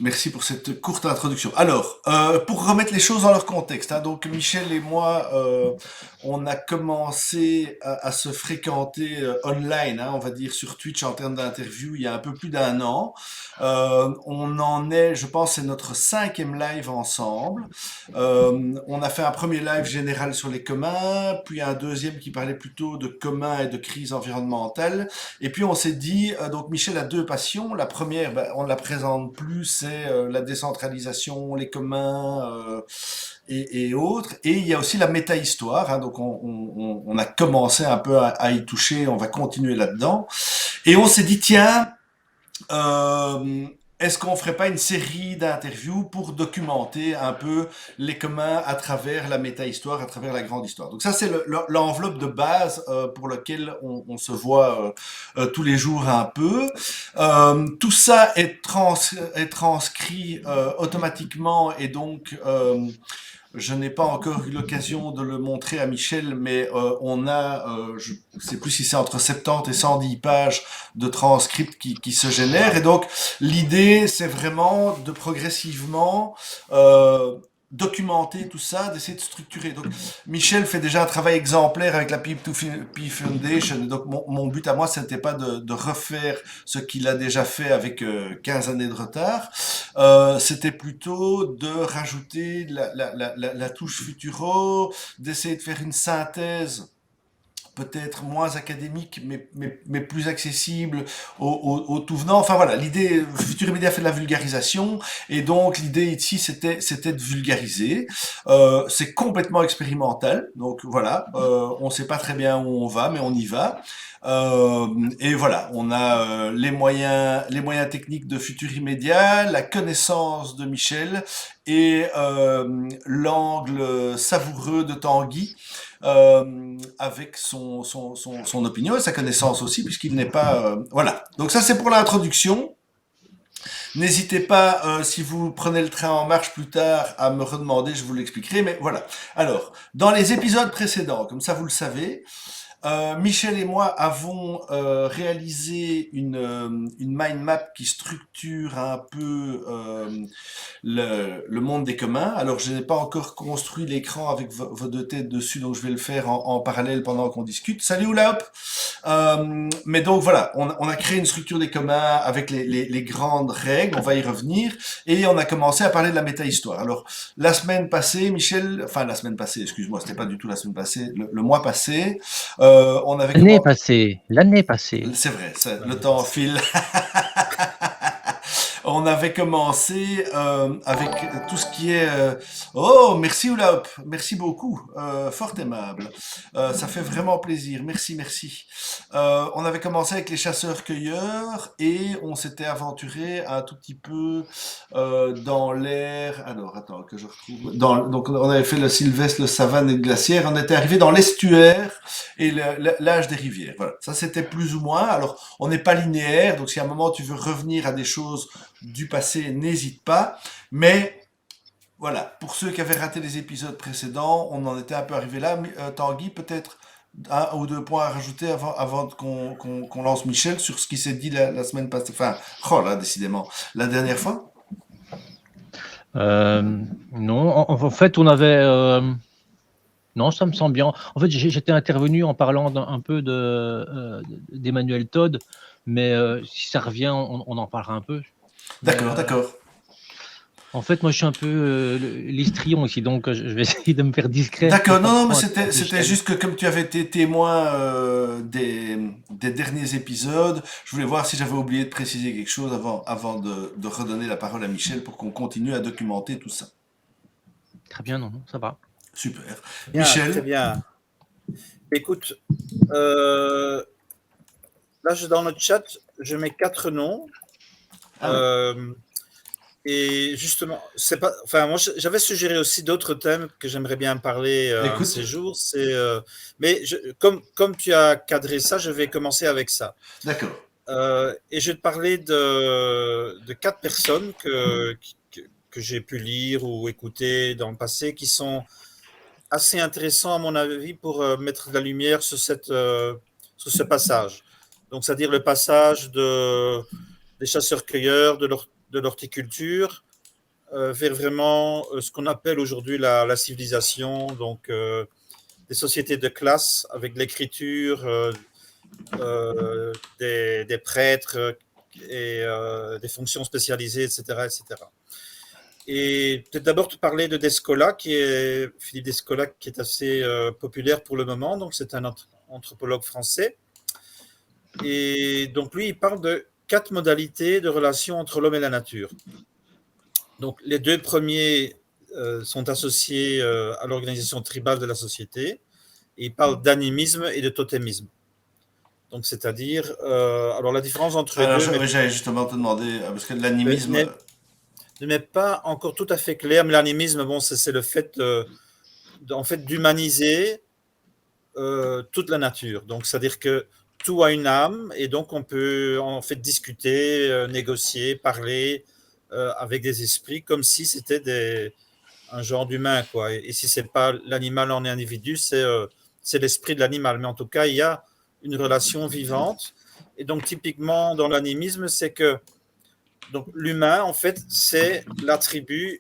Merci pour cette courte introduction. Alors, pour remettre les choses dans leur contexte, hein, donc Michel et moi, on a commencé à se fréquenter online, hein, on va dire sur Twitch en termes d'interview, il y a un peu plus d'un an. On en est, je pense, c'est notre 5e live ensemble. On a fait un premier live général sur les communs, puis un deuxième qui parlait plutôt de communs et de crise environnementale. Et puis on s'est dit, donc Michel a deux passions. La première, ben, on ne la présente plus, c'est la décentralisation, les communs et autres. Et il y a aussi la méta-histoire. Hein, donc on a commencé un peu à y toucher, on va continuer là-dedans. Et on s'est dit, tiens, euh, est-ce qu'on ferait pas une série d'interviews pour documenter un peu les communs à travers la méta-histoire, à travers la grande histoire. Donc ça, c'est l'enveloppe de base pour laquelle on se voit tous les jours un peu. Tout ça est transcrit automatiquement et donc je n'ai pas encore eu l'occasion de le montrer à Michel, mais on a, je ne sais plus si c'est entre 70 et 110 pages de transcripts qui se génèrent. Et donc, l'idée, c'est vraiment de progressivement documenter tout ça, d'essayer de structurer. Donc, Michel fait déjà un travail exemplaire avec la P2P Foundation. Donc, mon but à moi, ce n'était pas de refaire ce qu'il a déjà fait avec 15 années de retard. C'était plutôt de rajouter la touche Futuro, d'essayer de faire une synthèse peut-être moins académique, mais plus accessible aux tout venants. Enfin voilà, l'idée, Futur Média fait de la vulgarisation, et donc l'idée ici, c'était de vulgariser. C'est complètement expérimental, donc voilà, on ne sait pas très bien où on va, mais on y va. Et voilà, on a les moyens techniques de Futur Immédiat, la connaissance de Michel et l'angle savoureux de Tanguy avec son opinion et sa connaissance aussi, puisqu'il n'est pas... voilà. Donc ça, c'est pour l'introduction. N'hésitez pas, si vous prenez le train en marche plus tard, à me redemander, je vous l'expliquerai. Mais voilà. Alors, dans les épisodes précédents, comme ça vous le savez, Michel et moi avons réalisé une mind map qui structure un peu le monde des communs. Alors, je n'ai pas encore construit l'écran avec vos deux têtes dessus, donc je vais le faire en parallèle pendant qu'on discute. Salut Oulap. Mais donc voilà, on a créé une structure des communs avec les grandes règles, on va y revenir, et on a commencé à parler de la méta-histoire. Alors, la semaine passée, Michel, enfin la semaine passée, excuse-moi, c'était pas du tout la semaine passée, le mois passé, on avait L'année commencé... passée, l'année passée. C'est vrai, le L'année temps passée. file. On avait commencé avec tout ce qui est... Oh, merci Oulap, merci beaucoup, fort aimable. Ça fait vraiment plaisir, merci, merci. On avait commencé avec les chasseurs-cueilleurs et on s'était aventuré un tout petit peu dans l'air... Alors, attends, que je retrouve... Donc, on avait fait le Sylvestre, le Savane et le Glaciaire. On était arrivé dans l'estuaire et l'âge des rivières. Voilà, ça c'était plus ou moins. Alors, on n'est pas linéaire, donc si à un moment tu veux revenir à des choses du passé, n'hésite pas. Mais voilà, pour ceux qui avaient raté les épisodes précédents, on en était un peu arrivé là. Tanguy, peut-être un ou deux points à rajouter avant qu'on lance Michel sur ce qui s'est dit la semaine passée. Enfin, oh là, décidément, la dernière fois. Non, en fait, on avait. Non, ça me semble bien. En fait, j'étais intervenu en parlant un peu d'Emmanuel Todd, mais si ça revient, on en parlera un peu. Mais D'accord, d'accord. en fait, moi, je suis un peu l'histrion ici, donc je vais essayer de me faire discret pour D'accord, pas non, non, mais trop interrompre c'était Michel. juste que comme tu avais été témoin des derniers épisodes, je voulais voir si j'avais oublié de préciser quelque chose avant de redonner la parole à Michel pour qu'on continue à documenter tout ça. Très bien, non, ça va. Super. Bien, très Michel, bien. Écoute, euh, là, dans le chat, je mets 4 noms. ah oui, Euh, et justement, c'est pas. Enfin, moi, j'avais suggéré aussi d'autres thèmes que j'aimerais bien parler un de écoute, ces jours. Mais comme tu as cadré ça, je vais commencer avec ça. d'accord. Et je vais te parler de 4 personnes que j'ai pu lire ou écouter dans le passé qui sont assez intéressant à mon avis pour mettre de la lumière sur ce passage. Donc, c'est-à-dire le passage des chasseurs-cueilleurs, de l'horticulture vers vraiment ce qu'on appelle aujourd'hui la civilisation, donc des sociétés de classe avec l'écriture, des prêtres et des fonctions spécialisées, etc., etc. Et peut-être d'abord te parler de Descola, Philippe Descola, qui est assez populaire pour le moment. Donc, c'est un anthropologue français. Et donc, lui, il parle de 4 modalités de relation entre l'homme et la nature. Donc, les 2 premiers sont associés à l'organisation tribale de la société. Et il parle d'animisme et de totémisme. Donc, c'est-à-dire, alors la différence entre les Alors, deux j'allais justement te demander, parce que l'animisme, ne m'est pas encore tout à fait clair, mais l'animisme, bon, c'est le fait, en fait, d'humaniser toute la nature. Donc, c'est-à-dire que tout a une âme, et donc on peut en fait discuter, négocier, parler avec des esprits comme si c'était un genre d'humain, quoi. Et si c'est pas l'animal en individu, c'est l'esprit de l'animal. Mais en tout cas, il y a une relation vivante. Et donc, typiquement, dans l'animisme, c'est que donc l'humain, en fait, c'est l'attribut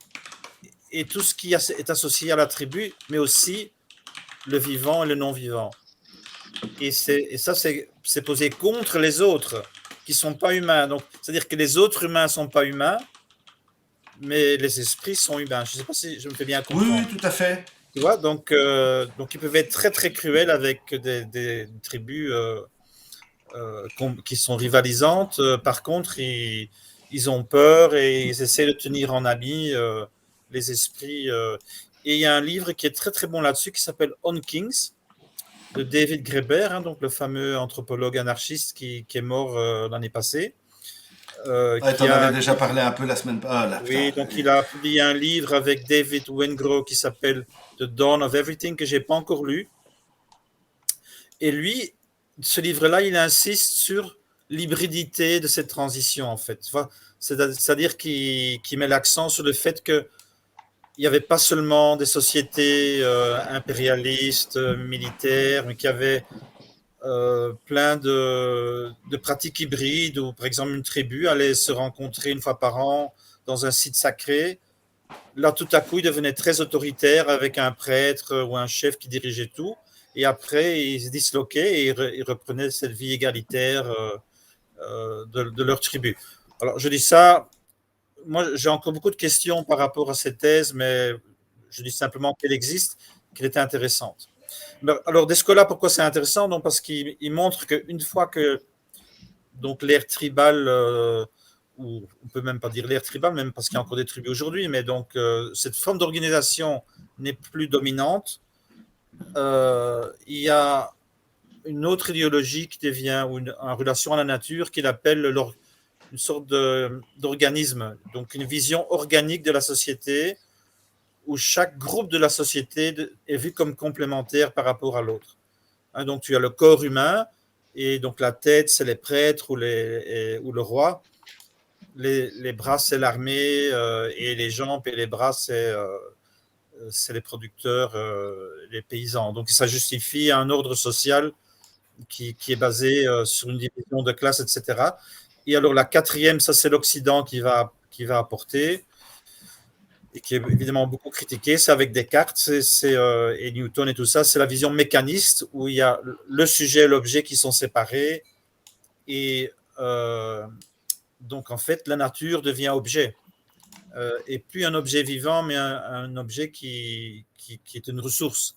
et tout ce qui est associé à l'attribut, mais aussi le vivant et le non-vivant. Et ça, c'est posé contre les autres qui ne sont pas humains. Donc, c'est-à-dire que les autres humains ne sont pas humains, mais les esprits sont humains. Je ne sais pas si je me fais bien oui, comprendre. oui, tout à fait. Tu vois, donc ils peuvent être très, très cruels avec des tribus qui sont rivalisantes. Par contre, ils ont peur et ils essaient de tenir en ami les esprits. Et il y a un livre qui est très très bon là-dessus qui s'appelle On Kings de David Graeber, hein, donc le fameux anthropologue anarchiste qui est mort l'année passée. Ouais, t'en avais déjà parlé un peu la semaine passée. Oui, donc il a publié un livre avec David Wengrow qui s'appelle The Dawn of Everything, que j'ai pas encore lu. Et lui, ce livre-là, il insiste sur l'hybridité de cette transition, en fait. C'est-à-dire qu'il met l'accent sur le fait qu'il n'y avait pas seulement des sociétés impérialistes, militaires, mais qu'il y avait plein de pratiques hybrides où, par exemple, une tribu allait se rencontrer une fois par an dans un site sacré. Là, tout à coup, il devenait très autoritaire avec un prêtre ou un chef qui dirigeait tout. Et après, ils se disloquaient et ils reprenaient cette vie égalitaire de leur tribu. Alors, je dis ça, moi, j'ai encore beaucoup de questions par rapport à cette thèse, mais je dis simplement qu'elle existe, qu'elle était intéressante. Alors, Descola, pourquoi c'est intéressant? Donc, parce qu'il montre qu'une fois que donc l'ère tribale, ou on peut même pas dire l'ère tribale, même parce qu'il y a encore des tribus aujourd'hui, mais donc cette forme d'organisation n'est plus dominante. Il y a une autre idéologie qui devient une relation à la nature qu'il appelle une sorte d'organisme, donc une vision organique de la société où chaque groupe de la société est vu comme complémentaire par rapport à l'autre. Hein, donc tu as le corps humain et donc la tête c'est les prêtres ou le roi, les bras c'est l'armée et les jambes et les bras c'est les producteurs, les paysans. Donc ça justifie un ordre social qui est basé sur une division de classe, etc. Et alors la quatrième, ça c'est l'Occident qui va apporter et qui est évidemment beaucoup critiqué, c'est avec Descartes et Newton et tout ça, c'est la vision mécaniste où il y a le sujet et l'objet qui sont séparés et donc en fait la nature devient objet et plus un objet vivant mais un objet qui est une ressource.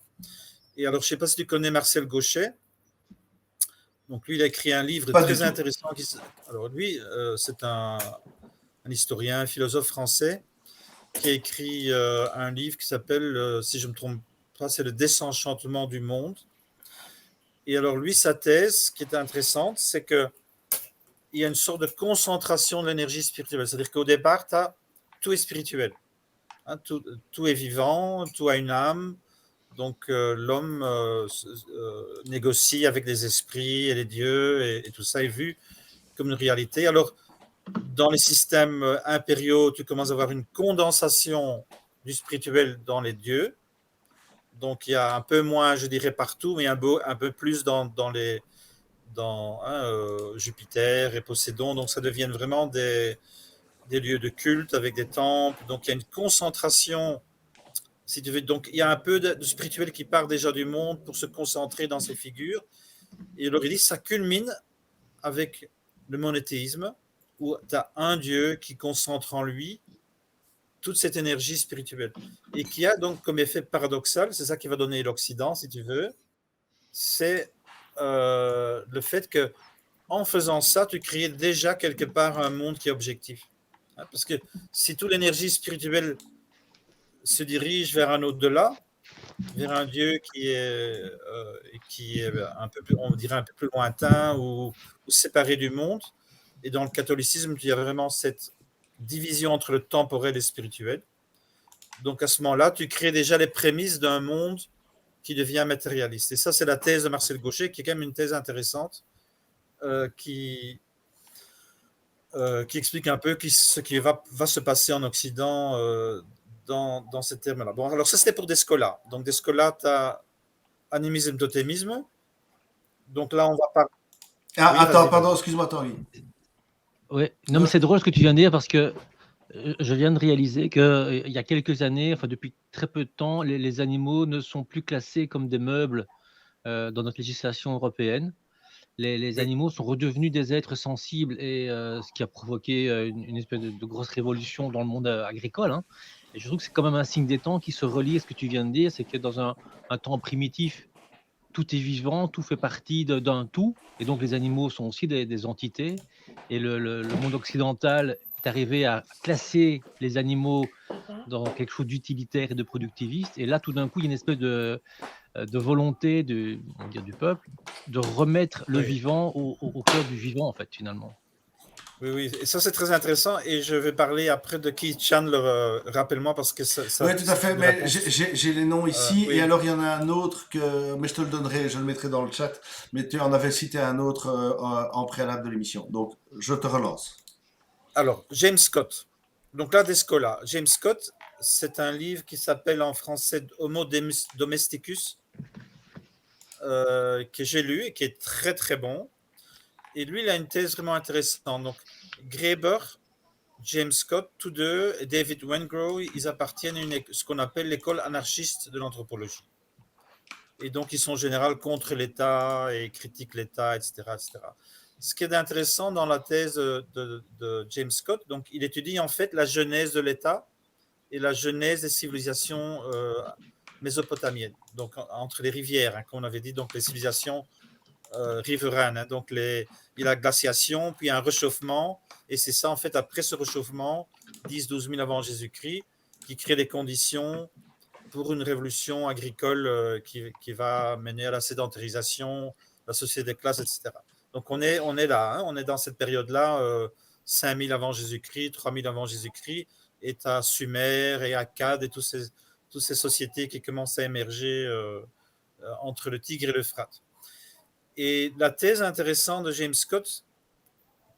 Et alors je ne sais pas si tu connais Marcel Gauchet. Donc lui, il a écrit un livre Pas du très tout. intéressant. Alors lui, c'est un historien, un philosophe français qui a écrit un livre qui s'appelle, si je ne me trompe pas, c'est Le désenchantement du monde. Et alors lui, sa thèse, qui est intéressante, c'est qu'il y a une sorte de concentration de l'énergie spirituelle. C'est-à-dire qu'au départ, tout est spirituel. Hein, tout est vivant, tout a une âme. Donc l'homme négocie avec les esprits et les dieux et tout ça est vu comme une réalité. Alors, dans les systèmes impériaux, tu commences à avoir une condensation du spirituel dans les dieux. Donc, il y a un peu moins, je dirais, partout, mais un peu plus dans Jupiter et Poséidon. Donc, ça devient vraiment des des lieux de culte avec des temples. Donc, il y a une concentration, si tu veux. Donc, il y a un peu de spirituel qui part déjà du monde pour se concentrer dans ces figures. Et alors, il dit, ça culmine avec le monothéisme, où tu as un Dieu qui concentre en lui toute cette énergie spirituelle. Et qui a donc comme effet paradoxal, c'est ça qui va donner l'Occident, si tu veux, c'est le fait que en faisant ça, tu crées déjà quelque part un monde qui est objectif. Parce que si toute l'énergie spirituelle se dirige vers un au-delà, vers un Dieu qui est un peu plus, on dirait un peu plus lointain ou séparé du monde, et dans le catholicisme, il y a vraiment cette division entre le temporel et le spirituel. Donc à ce moment-là, tu crées déjà les prémices d'un monde qui devient matérialiste. Et ça, c'est la thèse de Marcel Gauchet, qui est quand même une thèse intéressante, qui explique un peu ce qui va se passer en Occident dans ces termes-là. Bon, alors ça, c'était pour Descola. Donc Descola, tu as animisme, totémisme. Donc là, on va parler. Ah, Oui, attends, vas-y, pardon, vas-y. excuse-moi, Tanguy. Ouais. Non, mais c'est drôle ce que tu viens de dire parce que je viens de réaliser qu'il y a quelques années, enfin depuis très peu de temps, les animaux ne sont plus classés comme des meubles dans notre législation européenne. Les Oui. animaux sont redevenus des êtres sensibles et ce qui a provoqué une espèce de grosse révolution dans le monde agricole, hein. Et je trouve que c'est quand même un signe des temps qui se relie à ce que tu viens de dire, c'est que dans un temps primitif, tout est vivant, tout fait partie d'un tout, et donc les animaux sont aussi des entités. Et le monde occidental est arrivé à classer les animaux dans quelque chose d'utilitaire et de productiviste. Et là, tout d'un coup, il y a une espèce de volonté on va dire, du peuple de remettre le Oui. vivant au cœur du vivant, en fait, finalement. Oui, oui, et ça c'est très intéressant et je vais parler après de Keith Chandler, rappelle-moi parce que Oui, tout à fait, une mais réponse. j'ai les noms ici, et Oui, alors il y en a un autre mais je te le donnerai, je le mettrai dans le chat, mais tu en avais cité un autre en préalable de l'émission, donc je te relance. alors James Scott. Donc là, Descola. James Scott, c'est un livre qui s'appelle en français Homo Domesticus, que j'ai lu et qui est très très bon. Et lui, il a une thèse vraiment intéressante. Donc, Graeber, James Scott, tous deux, et David Wengrow, ils appartiennent à ce qu'on appelle l'école anarchiste de l'anthropologie. Et donc, ils sont en général contre l'État et critiquent l'État, etc., etc. Ce qui est intéressant dans la thèse de James Scott, donc, il étudie en fait la genèse de l'État et la genèse des civilisations mésopotamiennes, donc entre les rivières, hein, comme on avait dit, donc les civilisations riveraines. Hein, donc, il y a la glaciation, puis un réchauffement, et c'est ça, en fait, après ce réchauffement, 10-12 000 avant Jésus-Christ, qui crée les conditions pour une révolution agricole qui va mener à la sédentarisation, la société des classes, etc. Donc, on est là, hein, on est dans cette période-là, 5000 avant Jésus-Christ, 3000 avant Jésus-Christ, et à Sumer et Akkad et toutes ces sociétés qui commencent à émerger entre le Tigre et l'Euphrate. Et la thèse intéressante de James Scott,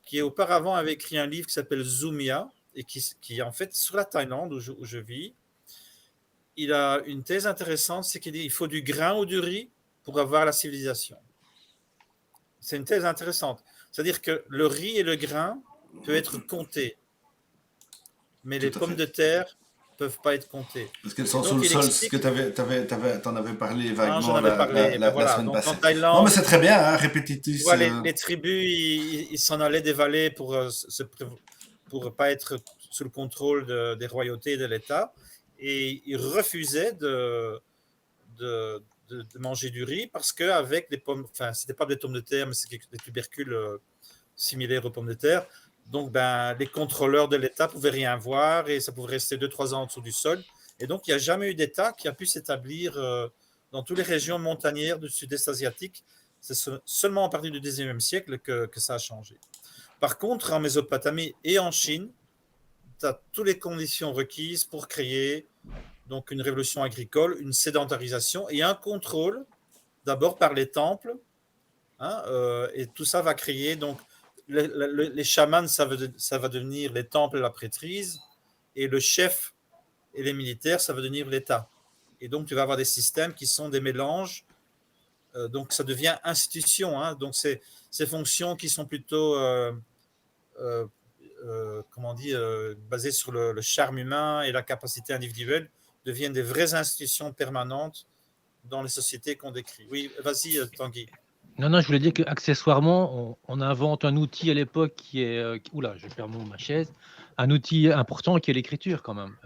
qui auparavant avait écrit un livre qui s'appelle Zumia, et qui en fait sur la Thaïlande où je vis, il a une thèse intéressante, c'est qu'il dit qu'il faut du grain ou du riz pour avoir la civilisation. C'est une thèse intéressante. C'est-à-dire que le riz et le grain peuvent être comptés, mais Tout les à pommes fait. de terre ne peuvent pas être comptées. Parce qu'elles Et sont sous donc, le il sol, ce explique. que t'en avais parlé Hein, j'en vaguement avais parlé. Ben la voilà. semaine Donc, en passée. Non, mais Thaïlande, c'est très bien, hein, tu répétitif. vois, les tribus, ils s'en allaient des vallées pour pas être sous le contrôle des royautés et de l'État. Et ils refusaient de manger du riz parce qu'avec les pommes, enfin, c'était pas des pommes de terre, mais c'était des tubercules similaires aux pommes de terre. Donc, ben, les contrôleurs de l'État pouvaient rien voir et ça pouvait rester 2-3 ans en dessous du sol. Et donc, il n'y a jamais eu d'État qui a pu s'établir dans toutes les régions montagnères du sud-est asiatique. C'est seulement à partir du 19e siècle que ça a changé. Par contre, en Mésopotamie et en Chine, tu as toutes les conditions requises pour créer donc une révolution agricole, une sédentarisation et un contrôle, d'abord par les temples, hein, et tout ça va créer donc les chamans, ça va devenir les temples et la prêtrise, et le chef et les militaires, ça va devenir l'État. Et donc tu vas avoir des systèmes qui sont des mélanges, donc ça devient institution, hein, donc ces fonctions qui sont plutôt comment on dit, basées sur le charme humain et la capacité individuelle, deviennent des vraies institutions permanentes dans les sociétés qu'on décrit. Oui, vas-y, Tanguy. Non, je voulais dire qu'accessoirement, on invente un outil à l'époque qui est, oula, je perds ma chaise, un outil important qui est l'écriture quand même.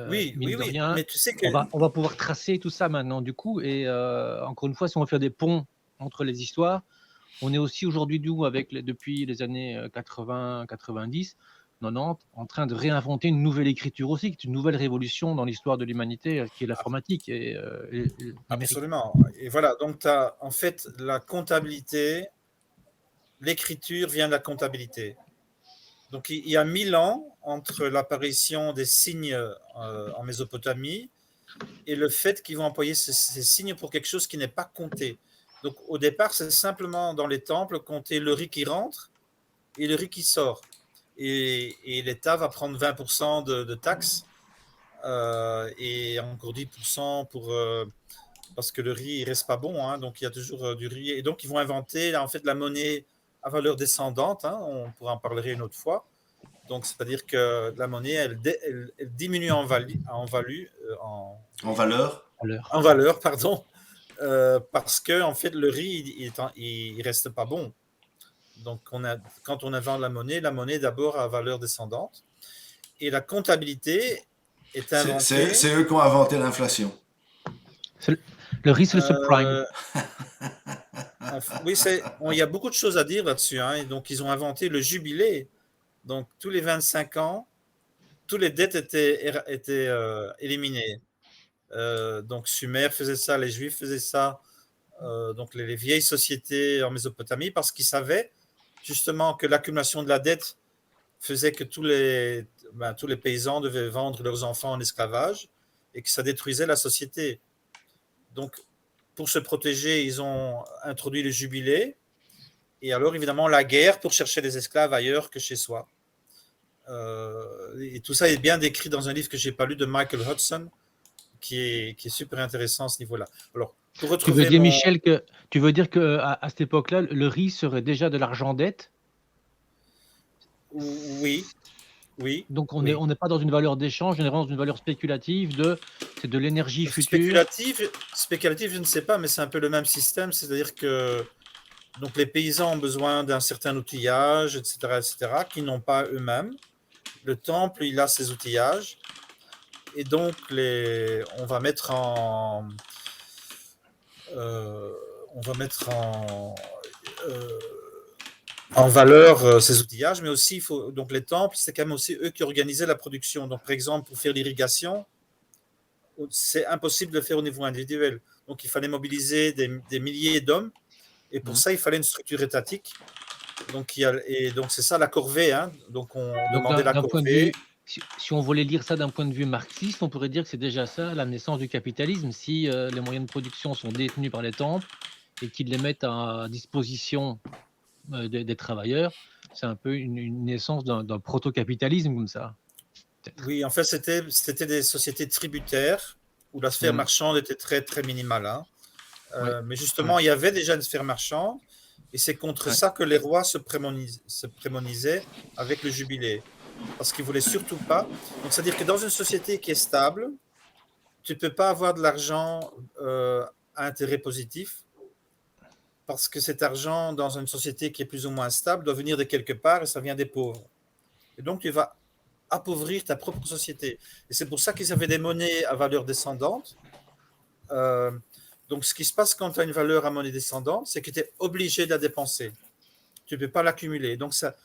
Oui, Mine oui, de oui, rien, mais tu sais que on va pouvoir tracer tout ça maintenant du coup et encore une fois, si on veut faire des ponts entre les histoires, on est aussi aujourd'hui, depuis les années 80, 90, 90, en train de réinventer une nouvelle écriture aussi, qui est une nouvelle révolution dans l'histoire de l'humanité, qui est l'informatique et numérique. absolument. Et voilà, donc tu as en fait la comptabilité, l'écriture vient de la comptabilité. Donc il y a 1000 ans entre l'apparition des signes en Mésopotamie et le fait qu'ils vont employer ces signes pour quelque chose qui n'est pas compté. Donc au départ, c'est simplement dans les temples compter le riz qui rentre et le riz qui sort. Et l'État va prendre 20% de taxes et encore 10% parce que le riz il reste pas bon, hein, donc il y a toujours du riz. Et donc ils vont inventer en fait la monnaie à valeur descendante, hein, on pourra en parler une autre fois. Donc c'est-à-dire que la monnaie elle diminue En valeur. À l'heure. en valeur, pardon, parce que en fait le riz il reste pas bon. Donc quand on invente la monnaie d'abord à valeur descendante et la comptabilité est inventée. C'est eux qui ont inventé l'inflation. C'est le riz, c'est le subprime. euh, oui, il y a beaucoup de choses à dire là-dessus, hein. Et donc ils ont inventé le jubilé. Donc tous les 25 ans, tous les dettes étaient éliminées. Donc Sumer faisait ça, les Juifs faisaient ça, donc les vieilles sociétés en Mésopotamie, parce qu'ils savaient justement que l'accumulation de la dette faisait que tous les paysans devaient vendre leurs enfants en esclavage et que ça détruisait la société. Donc, pour se protéger, ils ont introduit le jubilé et alors évidemment la guerre pour chercher les esclaves ailleurs que chez soi. Et tout ça est bien décrit dans un livre que j'ai pas lu de Michael Hudson, qui est super intéressant à ce niveau-là. Alors, pour Tu veux retrouver dire, Michel, tu veux dire que à cette époque-là, le riz serait déjà de l'argent dette? Oui, oui, Donc on oui. n'est pas dans une valeur d'échange, on est vraiment dans une valeur spéculative c'est de l'énergie future. Spéculatif, je ne sais pas, mais c'est un peu le même système, c'est-à-dire que donc les paysans ont besoin d'un certain outillage, etc., qu'ils n'ont pas eux-mêmes. Le temple, il a ses outillages, et donc on va mettre euh, on va mettre euh, en valeur ces outillages, mais aussi donc les temples, c'est quand même aussi eux qui organisaient la production. Donc par exemple, pour faire l'irrigation, c'est impossible de le faire au niveau individuel. Donc il fallait mobiliser des milliers d'hommes, et pour ça il fallait une structure étatique. Donc c'est ça la corvée, hein. Donc on Donc demandait la d'un point de corvée. vue, si on voulait lire ça d'un point de vue marxiste, on pourrait dire que c'est déjà ça, la naissance du capitalisme, si les moyens de production sont détenus par les temples et qu'ils les mettent à disposition des travailleurs, c'est un peu une naissance d'un proto-capitalisme comme ça, peut-être. Oui, en fait c'était des sociétés tributaires où la sphère marchande était très très minimale, hein. Ouais. Mais justement, il y avait déjà une sphère marchande, et c'est contre ça que les rois se prémonisaient avec le jubilé, parce qu'ils voulaient surtout pas. Donc, c'est-à-dire que dans une société qui est stable, tu ne peux pas avoir de l'argent à intérêt positif, parce que cet argent, dans une société qui est plus ou moins stable, doit venir de quelque part et ça vient des pauvres. Et donc, tu vas appauvrir ta propre société. Et c'est pour ça qu'ils avaient des monnaies à valeur descendante. Donc, ce qui se passe quand tu as une valeur à monnaie descendante, c'est que tu es obligé de la dépenser. Tu ne peux pas l'accumuler. Donc, ça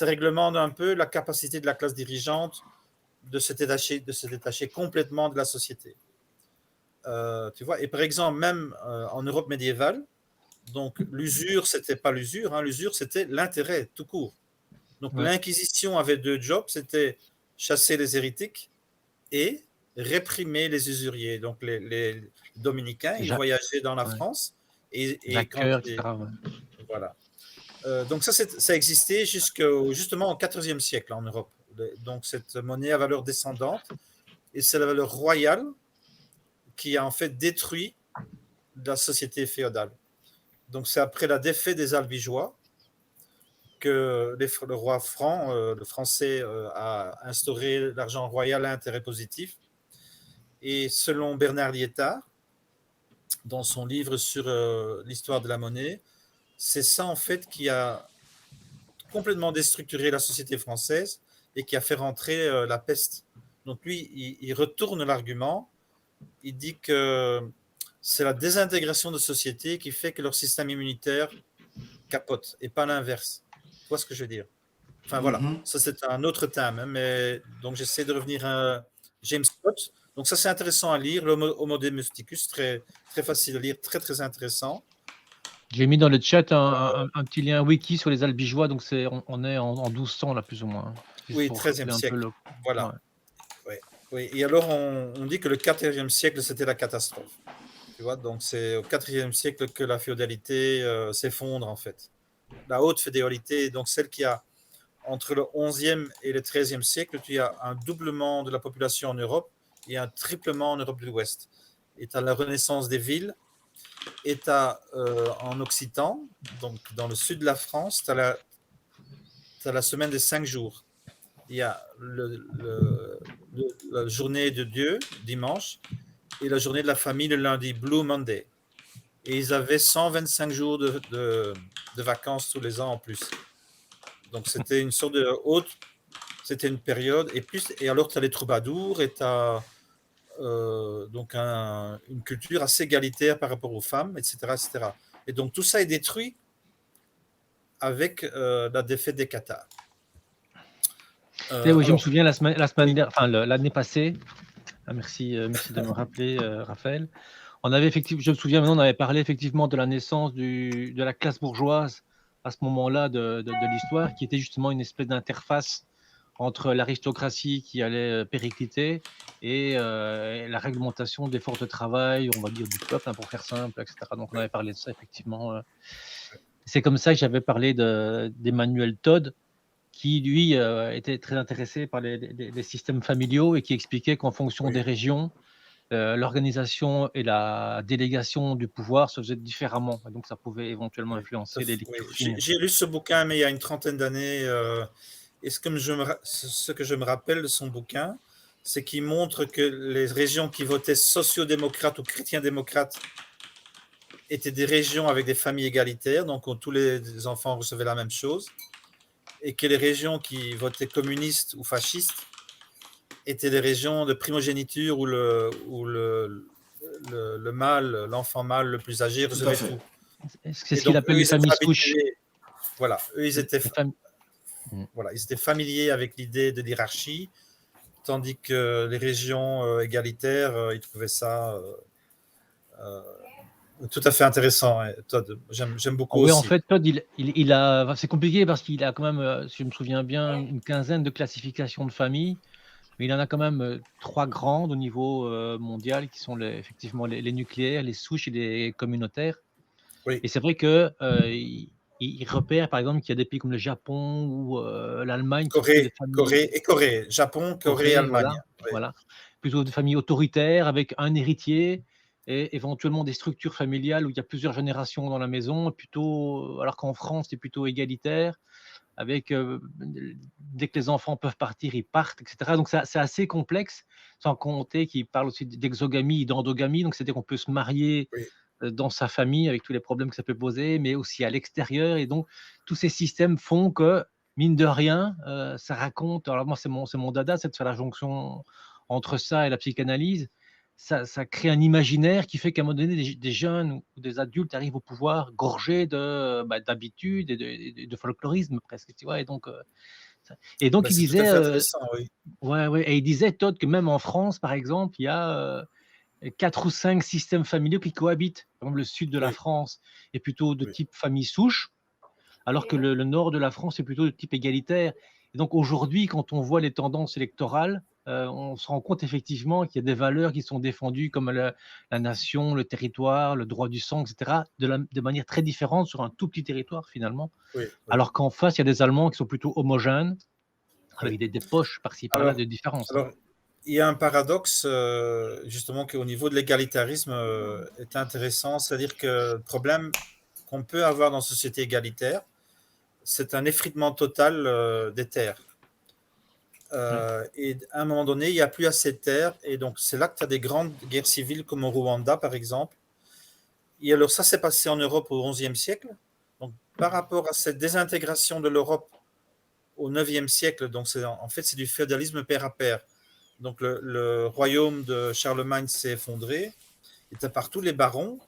réglemente un peu la capacité de la classe dirigeante de se détacher complètement de la société. Tu vois, et par exemple, même en Europe médiévale, donc l'usure, c'était pas l'usure, hein, l'usure, c'était l'intérêt tout court. Donc l'Inquisition avait deux jobs, c'était chasser les hérétiques et réprimer les usuriers. Donc les dominicains, ils voyageaient dans la France et quand voilà. Donc ça existait justement au XIVe siècle en Europe. Donc cette monnaie à valeur descendante, et c'est la valeur royale qui a en fait détruit la société féodale. Donc c'est après la défaite des Albigeois que le roi franc, le français, a instauré l'argent royal à intérêt positif. Et selon Bernard Liétard, dans son livre sur l'histoire de la monnaie, c'est ça en fait qui a complètement déstructuré la société française et qui a fait rentrer la peste. Donc lui, il retourne l'argument, il dit que c'est la désintégration de société qui fait que leur système immunitaire capote et pas l'inverse. Tu vois ce que je veux dire? Enfin voilà, ça c'est un autre thème, hein, mais donc j'essaie de revenir à James Scott. Donc ça c'est intéressant à lire, l'Homo Domesticus, très, très facile à lire, très très intéressant. J'ai mis dans le chat un petit lien wiki sur les albigeois, donc on est en 1200 là plus ou moins. Oui, 13e siècle. Voilà. Ouais. Oui. Et alors on dit que le 4e siècle c'était la catastrophe. Tu vois, donc c'est au 4e siècle que la féodalité s'effondre en fait. La haute féodalité, donc celle qui a entre le 11e et le 13e siècle, tu as un doublement de la population en Europe et un triplement en Europe de l'Ouest. Et tu as la renaissance des villes. Et tu as en Occitan, donc dans le sud de la France, tu as la semaine des 5 jours. Il y a la journée de Dieu, dimanche, et la journée de la famille, le lundi, Blue Monday. Et ils avaient 125 jours de vacances tous les ans en plus. Donc c'était une sorte de haute, c'était une période. Et alors tu as les troubadours et tu as donc une culture assez égalitaire par rapport aux femmes, etc., etc. Et donc tout ça est détruit avec la défaite des Cathares. Oui, je me souviens l'année passée. Merci de me rappeler, Raphaël. Je me souviens maintenant, on avait parlé effectivement de la naissance de la classe bourgeoise à ce moment-là de l'histoire, qui était justement une espèce d'interface entre l'aristocratie qui allait péricliter et la réglementation des forces de travail, on va dire du peuple, pour faire simple, etc. Donc on avait parlé de ça effectivement. C'est comme ça que j'avais parlé d'Emmanuel Todd, qui lui était très intéressé par les systèmes familiaux et qui expliquait qu'en fonction des régions, l'organisation et la délégation du pouvoir se faisaient différemment. Et donc ça pouvait éventuellement influencer les lectures. J'ai lu ce bouquin, mais il y a une trentaine d'années. Et ce que je me rappelle de son bouquin, c'est qu'il montre que les régions qui votaient sociodémocrates ou chrétiens-démocrates étaient des régions avec des familles égalitaires, donc où tous les enfants recevaient la même chose, et que les régions qui votaient communistes ou fascistes étaient des régions de primogéniture où le mâle, l'enfant mâle le plus âgé recevait tout. C'est ce qu'il appelle les familles souches. Voilà, eux, ils étaient familiers avec l'idée de l'hierarchie, tandis que les régions égalitaires, ils trouvaient ça tout à fait intéressant. Todd, j'aime beaucoup aussi. Oui, en fait, Todd, c'est compliqué parce qu'il a quand même, si je me souviens bien, une quinzaine de classifications de familles, mais il en a quand même 3 grandes au niveau mondial, qui sont effectivement les nucléaires, les souches et les communautaires. Oui. Et c'est vrai que il repère, par exemple, qu'il y a des pays comme le Japon ou l'Allemagne. Corée, Japon, Corée, Allemagne. Voilà. Plutôt des familles autoritaires avec un héritier et éventuellement des structures familiales où il y a plusieurs générations dans la maison, alors qu'en France, c'est plutôt égalitaire, avec dès que les enfants peuvent partir, ils partent, etc. Donc c'est assez complexe, sans compter qu'il parle aussi d'exogamie et d'endogamie, donc c'est-à-dire qu'on peut se marier dans sa famille avec tous les problèmes que ça peut poser, mais aussi à l'extérieur. Et donc, tous ces systèmes font que, mine de rien, ça raconte. Alors, moi, c'est mon dada, c'est de faire la jonction entre ça et la psychanalyse. Ça crée un imaginaire qui fait qu'à un moment donné, des jeunes ou des adultes arrivent au pouvoir gorgés d'habitudes et de folklorisme presque. Tu vois, et donc, il disait. Et il disait, Todd, que même en France, par exemple, il y a 4 ou 5 systèmes familiaux qui cohabitent. Par exemple, le sud de la France est plutôt de type famille souche, alors que le nord de la France est plutôt de type égalitaire. Et donc aujourd'hui, quand on voit les tendances électorales, on se rend compte effectivement qu'il y a des valeurs qui sont défendues comme la nation, le territoire, le droit du sang, etc., de manière très différente sur un tout petit territoire finalement. Alors qu'en face, il y a des Allemands qui sont plutôt homogènes, avec des poches par-ci par-là de différence. Alors, il y a un paradoxe, justement, qui au niveau de l'égalitarisme est intéressant, c'est-à-dire que le problème qu'on peut avoir dans une société égalitaire, c'est un effritement total des terres. Et à un moment donné, il n'y a plus assez de terres. Et donc, c'est là que tu as des grandes guerres civiles comme au Rwanda, par exemple. Et alors, ça s'est passé en Europe au XIe siècle. Donc, par rapport à cette désintégration de l'Europe au IXe siècle, donc en fait, c'est du féodalisme pair à pair. Donc, le royaume de Charlemagne s'est effondré. Et tu as partout les barons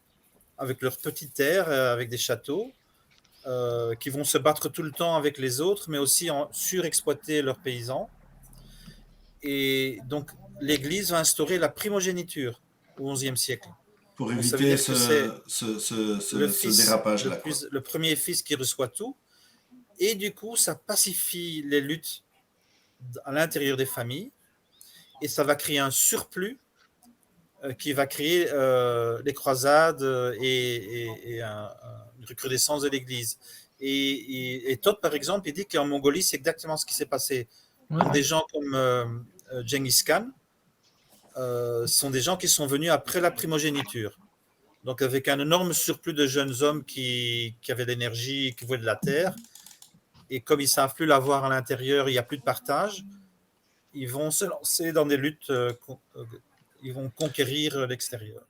avec leurs petites terres, avec des châteaux, qui vont se battre tout le temps avec les autres, mais aussi surexploiter leurs paysans. Et donc, l'Église va instaurer la primogéniture au XIe siècle. Pour Donc, ça veut éviter dire que c'est le ce fils, dérapage-là, quoi. le premier fils qui reçoit tout. Et du coup, ça pacifie les luttes à l'intérieur des familles. Et ça va créer un surplus qui va créer les croisades et une recrudescence de l'Église. Et Todd, par exemple, il dit qu'en Mongolie, c'est exactement ce qui s'est passé. Donc, des gens comme Genghis Khan sont des gens qui sont venus après la primogéniture. Donc, avec un énorme surplus de jeunes hommes qui avaient de l'énergie, qui voulaient de la terre. Et comme ils ne savent plus l'avoir à l'intérieur, il n'y a plus de partage, ils vont se lancer dans des luttes, ils vont conquérir l'extérieur.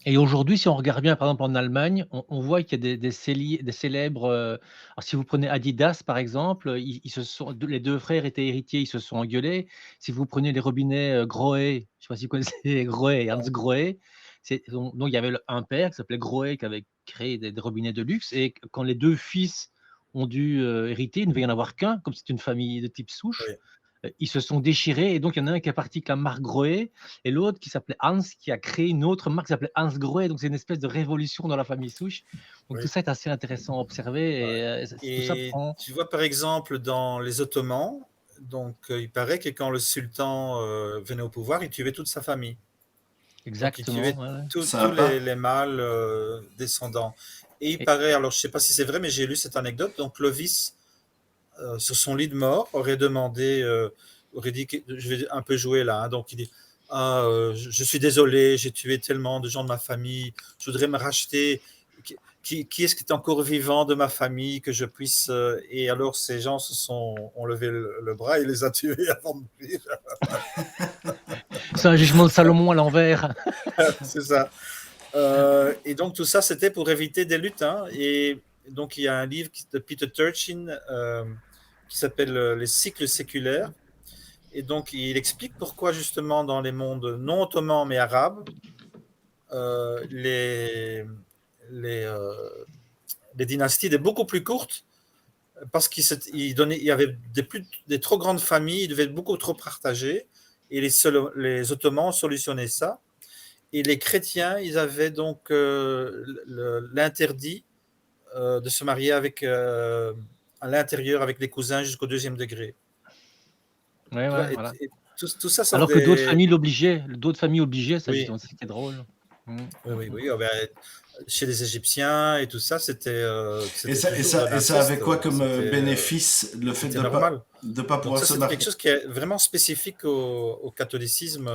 Et aujourd'hui, si on regarde bien, par exemple en Allemagne, on voit qu'il y a des célèbres. Alors si vous prenez Adidas, par exemple, les deux frères étaient héritiers, ils se sont engueulés. Si vous prenez les robinets Grohe, je ne sais pas si vous connaissez Grohe et Hans Grohe, donc il y avait un père qui s'appelait Grohe qui avait créé des robinets de luxe. Et quand les deux fils ont dû hériter, il ne devait y en avoir qu'un, comme c'est une famille de type souche. Oui. Ils se sont déchirés et donc il y en a un qui est parti avec la marque Grohe et l'autre qui s'appelait Hans qui a créé une autre marque qui s'appelait Hans Grohe. Donc c'est une espèce de révolution dans la famille souche. Donc Oui. tout ça est assez intéressant à observer et tout ça prend. Tu vois par exemple dans les Ottomans, donc il paraît que quand le sultan venait au pouvoir, il tuait toute sa famille. Donc il Exactement. tuait Ouais. tous Sympa. les mâles descendants. Et il Et- paraît, alors je ne sais pas si c'est vrai, mais j'ai lu cette anecdote. Donc Clovis, sur son lit de mort, aurait demandé, aurait dit, je vais un peu jouer là, hein, donc il dit, je suis désolé, j'ai tué tellement de gens de ma famille, je voudrais me racheter. Qui est-ce qui est encore vivant de ma famille que je puisse et alors ces gens ont levé le bras et les a tués avant de mourir. C'est un jugement de Salomon à l'envers. C'est ça. Et donc tout ça, c'était pour éviter des luttes. Hein. Et donc il y a un livre de Peter Turchin qui s'appelle Les cycles séculaires. Et donc il explique pourquoi justement dans les mondes non ottomans mais arabes, les, les dynasties étaient beaucoup plus courtes parce qu'il y avait des trop grandes familles, ils devaient être beaucoup trop partagés. Et les Ottomans solutionnaient ça. Et les chrétiens, ils avaient donc l'interdit de se marier à l'intérieur avec les cousins jusqu'au 2e degré. Ouais, Tu ouais, vois, voilà. tout ça sont Alors que d'autres des... familles l'obligeaient. D'autres familles obligeaient, ça Oui, c'était drôle. oui. Oh, ben, chez les Égyptiens et tout ça, c'était toujours de Et ça l'inceste. avait quoi comme C'était bénéfice le fait c'était normal. de pas Donc pouvoir ça, se c'était quelque marier? chose qui est vraiment spécifique au catholicisme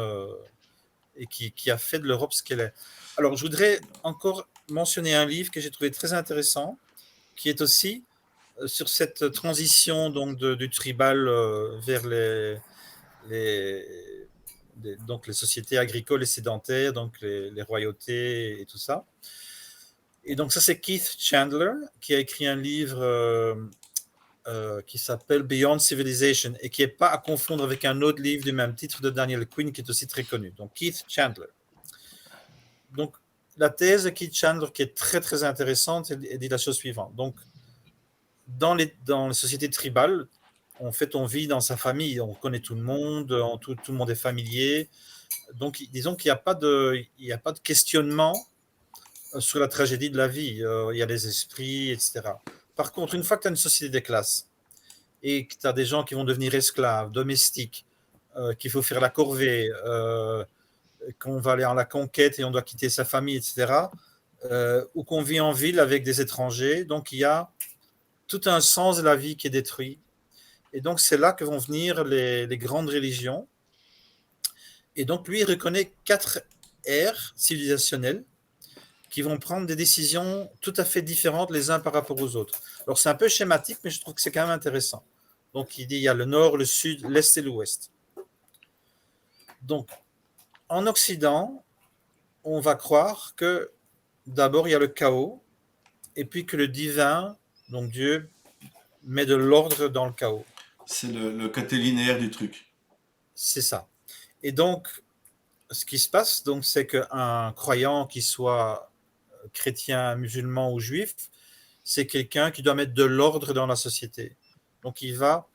et qui a fait de l'Europe ce qu'elle est. Alors, je voudrais encore mentionner un livre que j'ai trouvé très intéressant, qui est aussi sur cette transition donc du tribal vers les, donc les sociétés agricoles et sédentaires, donc les royautés et tout ça. Et donc ça, c'est Keith Chandler qui a écrit un livre qui s'appelle Beyond Civilization et qui n'est pas à confondre avec un autre livre du même titre de Daniel Quinn qui est aussi très connu. Donc Keith Chandler. Donc la thèse de Keith Chandler qui est très très intéressante, elle dit la chose suivante. Donc dans les sociétés tribales, on vit dans sa famille, on connaît tout le monde, tout le monde est familier. Donc disons qu'il n'y a pas de questionnement sur la tragédie de la vie. Il y a des esprits, etc. Par contre, une fois que tu as une société des classes et que tu as des gens qui vont devenir esclaves, domestiques, qu'il faut faire la corvée, qu'on va aller en la conquête et on doit quitter sa famille, etc., ou qu'on vit en ville avec des étrangers. Donc, il y a tout un sens de la vie qui est détruit. Et donc, c'est là que vont venir les grandes religions. Et donc, lui, il reconnaît 4 ères civilisationnelles qui vont prendre des décisions tout à fait différentes les uns par rapport aux autres. Alors c'est un peu schématique, mais je trouve que c'est quand même intéressant. Donc il dit il y a le nord, le sud, l'est et l'ouest. Donc en Occident, on va croire que d'abord il y a le chaos, et puis que le divin, donc Dieu, met de l'ordre dans le chaos. C'est le côté linéaire du truc. C'est ça. Et donc, ce qui se passe, donc, c'est qu'un croyant, qui soit chrétien, musulman ou juif, c'est quelqu'un qui doit mettre de l'ordre dans la société. Donc, il va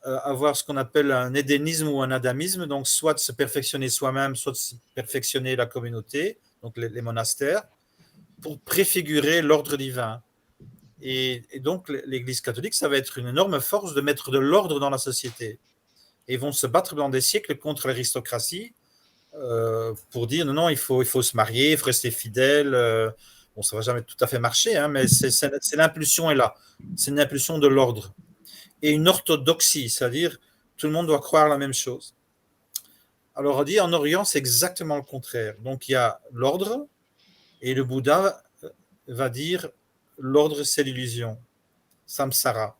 avoir ce qu'on appelle un édénisme ou un adamisme, donc soit de se perfectionner soi-même, soit de se perfectionner la communauté, donc les monastères, pour préfigurer l'ordre divin. Et donc, l'Église catholique, ça va être une énorme force de mettre de l'ordre dans la société. Et ils vont se battre pendant des siècles contre l'aristocratie pour dire non, il faut se marier, il faut rester fidèle. Bon, ça ne va jamais tout à fait marcher, hein, mais c'est l'impulsion est là. C'est une impulsion de l'ordre. Et une orthodoxie, c'est-à-dire tout le monde doit croire la même chose. Alors, on dit en Orient, c'est exactement le contraire. Donc, il y a l'ordre, et le Bouddha va dire l'ordre, c'est l'illusion, samsara.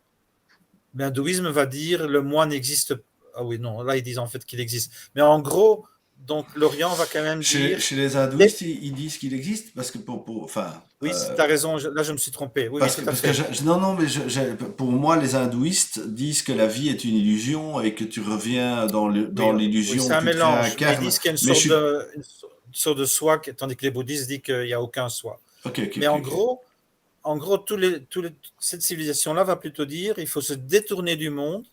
L'hindouisme va dire le moi n'existe pas. Ah oui, non, là ils disent en fait qu'il existe. Mais en gros, donc l'Orient va quand même dire. Chez les hindouistes, ils disent qu'il existe parce que enfin. Oui, tu as raison, là je me suis trompé. Oui, Parce oui, que, tout à fait. non, mais pour moi, les hindouistes disent que la vie est une illusion et que tu reviens dans Oui, l'illusion c'est un que tu te mélange. Mais ils réincarnes. disent qu'il y a Mais une sorte de soi, tandis que les bouddhistes disent qu'il n'y a aucun soi. Mais ok. en gros, cette civilisation-là va plutôt dire il faut se détourner du monde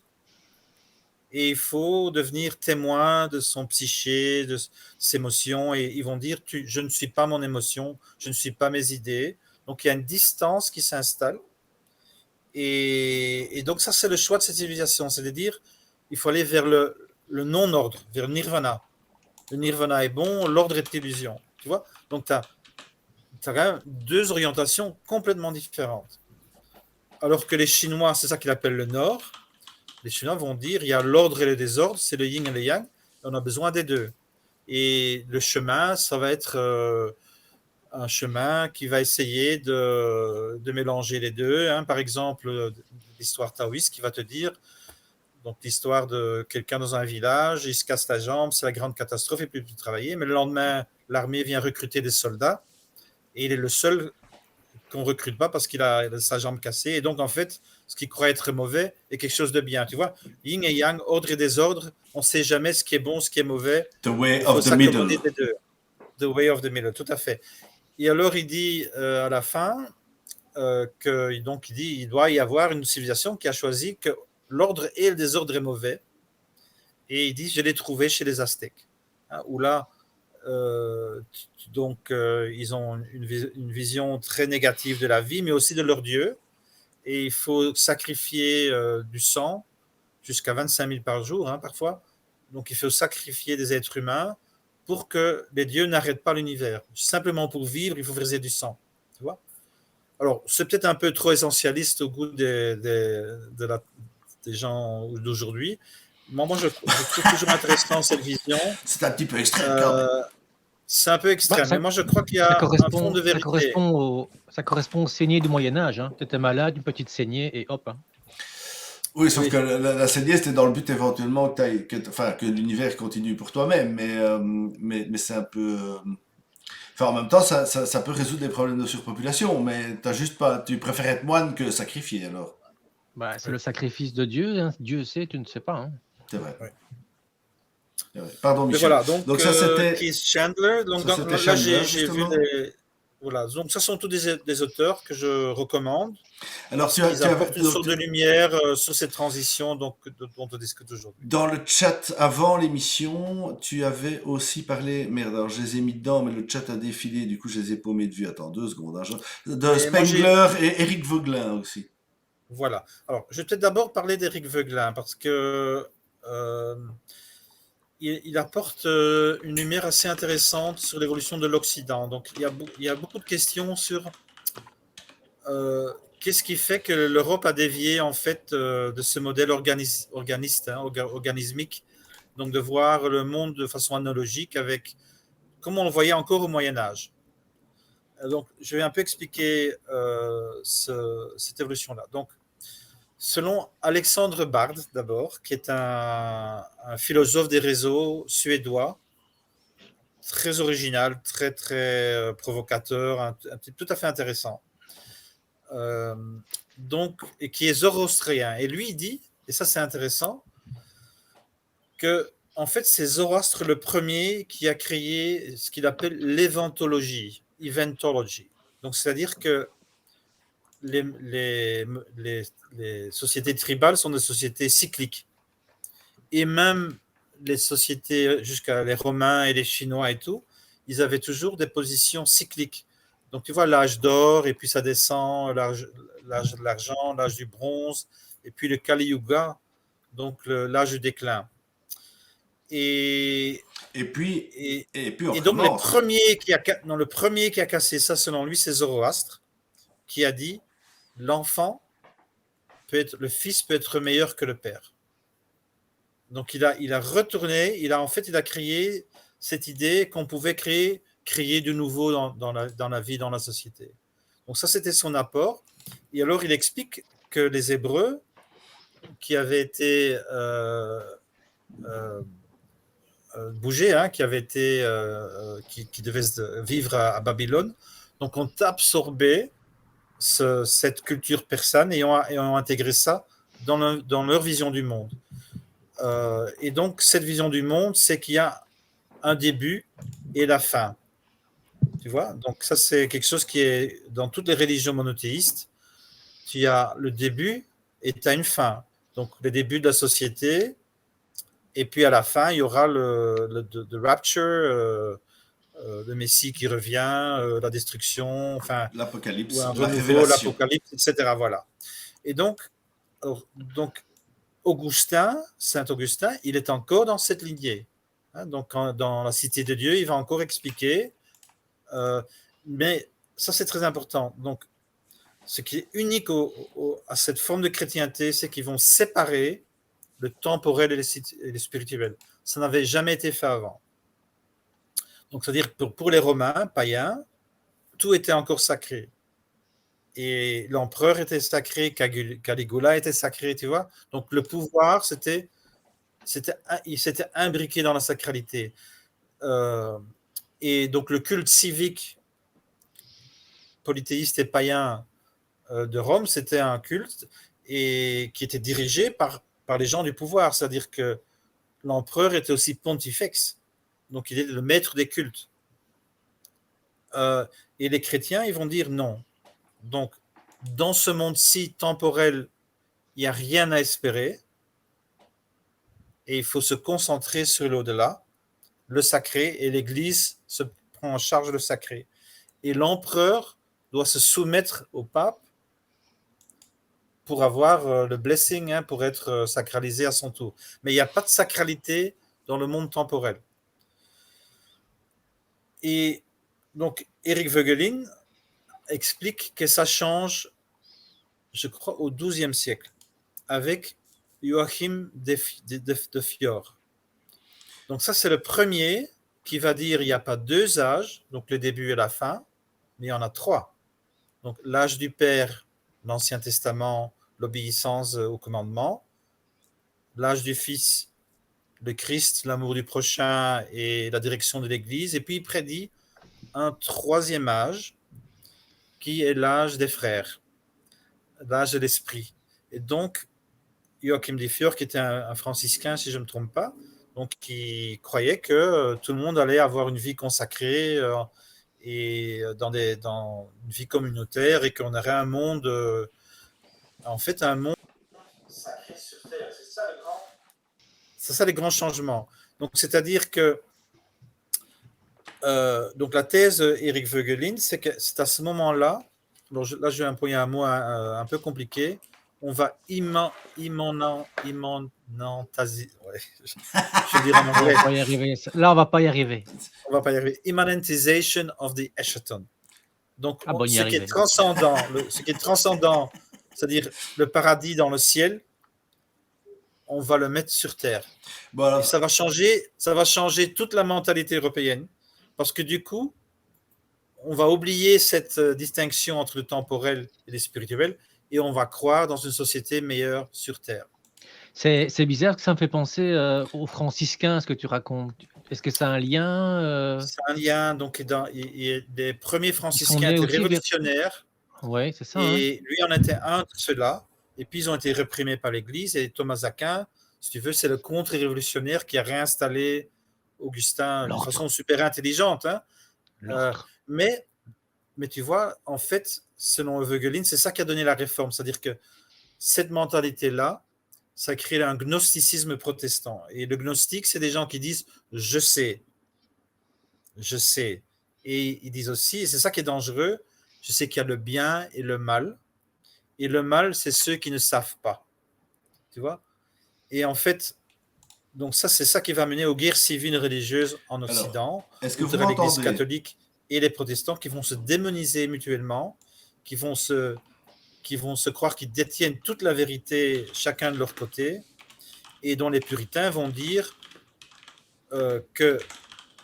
et il faut devenir témoin de son psyché, de ses émotions. Et ils vont dire je ne suis pas mon émotion, je ne suis pas mes idées. Donc il y a une distance qui s'installe. Et donc ça, c'est le choix de cette civilisation. C'est de dire il faut aller vers le non-ordre, vers le nirvana. Le nirvana est bon, l'ordre est illusion. Tu vois. Donc tu as quand même deux orientations complètement différentes. Alors que les Chinois, c'est ça qu'ils appellent le Nord, les Chinois vont dire il y a l'ordre et le désordre, c'est le yin et le yang, on a besoin des deux. Et le chemin, ça va être un chemin qui va essayer de mélanger les deux. Hein. Par exemple, l'histoire taoïste qui va te dire, donc l'histoire de quelqu'un dans un village, il se casse la jambe, c'est la grande catastrophe, il ne peut plus travailler, mais le lendemain, l'armée vient recruter des soldats, et il est le seul qu'on ne recrute pas parce qu'il a sa jambe cassée. Et donc, en fait, ce qui croit être mauvais est quelque chose de bien. Tu vois, yin et yang, ordre et désordre, on ne sait jamais ce qui est bon, ce qui est mauvais. The way of the middle. Des deux. The way of the middle, tout à fait. Et alors, il dit à la fin il doit y avoir une civilisation qui a choisi que l'ordre et le désordre est mauvais. Et il dit, je l'ai trouvé chez les Aztèques, hein, où là, ils ont une vision très négative de la vie, mais aussi de leur Dieu. Et il faut sacrifier du sang, jusqu'à 25 000 par jour, hein, parfois. Donc il faut sacrifier des êtres humains pour que les dieux n'arrêtent pas l'univers. Simplement pour vivre, il faut briser du sang. Tu vois. Alors, c'est peut-être un peu trop essentialiste au goût des gens d'aujourd'hui. Moi, je trouve toujours intéressant cette vision. C'est un petit peu extrême, quand même. C'est un peu extrême, mais moi je crois qu'il y a un fond de vérité. Ça correspond au saignée du Moyen-Âge. Hein. Tu étais malade, une petite saignée et hop. Hein. Oui, sauf que la saignée, c'était dans le but éventuellement que l'univers continue pour toi-même, mais c'est un peu. Enfin, en même temps, ça peut résoudre des problèmes de surpopulation, mais tu préfères être moine que sacrifié, alors. C'est le sacrifice de Dieu. Hein. Dieu sait, tu ne sais pas. Hein. C'est vrai. Ouais. Pardon, Michel. Voilà, donc ça, c'était Keith Chandler. Donc, là, j'ai vu voilà, donc ça sont tous des auteurs que je recommande. Alors, ils apportent une sorte de lumière sur cette transition dont on discute aujourd'hui. Dans le chat avant l'émission, tu avais aussi parlé, merde, alors je les ai mis dedans, mais le chat a défilé, du coup je les ai paumés de vue. Attends 2 secondes. Hein, de Spengler et Éric Vaugelin aussi. Voilà. Alors, je vais peut-être d'abord parler d'Éric Vaugelin parce que il apporte une lumière assez intéressante sur l'évolution de l'Occident. Donc, il y a beaucoup de questions sur qu'est-ce qui fait que l'Europe a dévié en fait de ce modèle organismique, donc de voir le monde de façon analogique avec comme on le voyait encore au Moyen Âge. Donc, je vais un peu expliquer cette évolution-là. Donc, selon Alexandre Bard, d'abord, qui est un philosophe des réseaux suédois, très original, très, très provocateur, un type tout à fait intéressant. Donc, et qui est zoroastrien. Et lui, il dit, et ça c'est intéressant, que en fait, c'est Zoroastre le premier qui a créé ce qu'il appelle l'éventologie, eventology. Donc, c'est-à-dire que les, les, les sociétés tribales sont des sociétés cycliques. Et même les sociétés, jusqu'à les Romains et les Chinois et tout, ils avaient toujours des positions cycliques. Donc, tu vois, l'âge d'or, et puis ça descend, l'âge de l'argent, l'âge du bronze, et puis le Kali Yuga, donc l'âge du déclin. Et puis, on et donc, recommence. le premier qui a cassé ça, selon lui, c'est Zoroastre, qui a dit le fils peut être meilleur que le père. Donc, il a retourné, il a créé cette idée qu'on pouvait créer de nouveau dans la vie, dans la société. Donc, ça, c'était son apport. Et alors, il explique que les Hébreux, qui avaient été bougés, qui devaient vivre à Babylone, donc ont absorbé cette culture persane et ont intégré ça dans leur vision du monde. Et donc, cette vision du monde, c'est qu'il y a un début et la fin. Tu vois? Donc, ça, c'est quelque chose qui est dans toutes les religions monothéistes. Tu as le début et tu as une fin. Donc, le début de la société, et puis à la fin, il y aura le rapture, le Messie qui revient, la destruction, enfin, l'apocalypse, un la renouveau, révélation. l'apocalypse, etc. Voilà. Et donc Saint Augustin, il est encore dans cette lignée. Donc, dans la Cité de Dieu, il va encore expliquer. Mais ça, c'est très important. Donc, ce qui est unique à cette forme de chrétienté, c'est qu'ils vont séparer le temporel et le spirituel. Ça n'avait jamais été fait avant. Donc, c'est-à-dire que pour les Romains, païens, tout était encore sacré. Et l'empereur était sacré, Caligula était sacré, tu vois. Donc, le pouvoir, il s'était imbriqué dans la sacralité. Et donc, le culte civique polythéiste et païen de Rome, c'était un culte qui était dirigé par les gens du pouvoir. C'est-à-dire que l'empereur était aussi pontifex. Donc, il est le maître des cultes. Et les chrétiens, ils vont dire non. Donc, dans ce monde-ci temporel, il n'y a rien à espérer. Et il faut se concentrer sur l'au-delà, le sacré, et l'Église se prend en charge le sacré. Et l'empereur doit se soumettre au pape pour avoir le blessing, pour être sacralisé à son tour. Mais il n'y a pas de sacralité dans le monde temporel. Et donc, Erik Voegelin explique que ça change, je crois, au XIIe siècle, avec Joachim de Fior. Donc ça, c'est le premier qui va dire il n'y a pas deux âges, donc le début et la fin, mais il y en a trois. Donc l'âge du Père, l'Ancien Testament, l'obéissance au commandement. L'âge du Fils, le Christ, l'amour du prochain et la direction de l'Église. Et puis il prédit un troisième âge qui est l'âge des frères, l'âge de l'esprit. Et donc, Joachim de Fior, qui était un franciscain, si je ne me trompe pas, donc qui croyait que tout le monde allait avoir une vie consacrée et dans une vie communautaire et qu'on aurait un monde, en fait, un monde sacré sur Terre. C'est ça les grands changements. Donc, c'est-à-dire que donc la thèse Erik Voegelin, c'est que c'est à ce moment-là, là je vais employer un mot un peu compliqué, on va immanentasiser. Ouais, je dirais en anglais. On va pas y arriver. Là, on va pas y arriver. On va pas y arriver. Immanentization of the Eschaton. Donc, y ce qui est transcendant, c'est-à-dire le paradis dans le ciel, on va le mettre sur terre. Bon, et ça va changer toute la mentalité européenne, parce que du coup, on va oublier cette distinction entre le temporel et le spirituel et on va croire dans une société meilleure sur Terre. C'est bizarre que ça me fait penser aux franciscains, ce que tu racontes. Est-ce que ça a un lien C'est un lien, donc les premiers Ils sont franciscains nés étaient aussi révolutionnaires Oui, c'est ça. Hein. et lui en était un de ceux-là. Et puis ils ont été réprimés par l'Église et Thomas Aquin, si tu veux, c'est le contre-révolutionnaire qui a réinstallé Augustin de L'ordre. façon super intelligente. Hein. L'ordre. Mais tu vois, en fait, selon Voegelin, c'est ça qui a donné la réforme. C'est-à-dire que cette mentalité-là, ça crée un gnosticisme protestant. Et le gnostique, c'est des gens qui disent « je sais ». Et ils disent aussi, et c'est ça qui est dangereux, je sais qu'il y a le bien et le mal. Et le mal, c'est ceux qui ne savent pas. Tu vois? Et en fait, donc ça, c'est ça qui va mener aux guerres civiles religieuses en Occident, est-ce que vous entre l'Église m'entendez? catholique et les protestants qui vont se démoniser mutuellement, qui vont se croire qu'ils détiennent toute la vérité chacun de leur côté, et dont les puritains vont dire que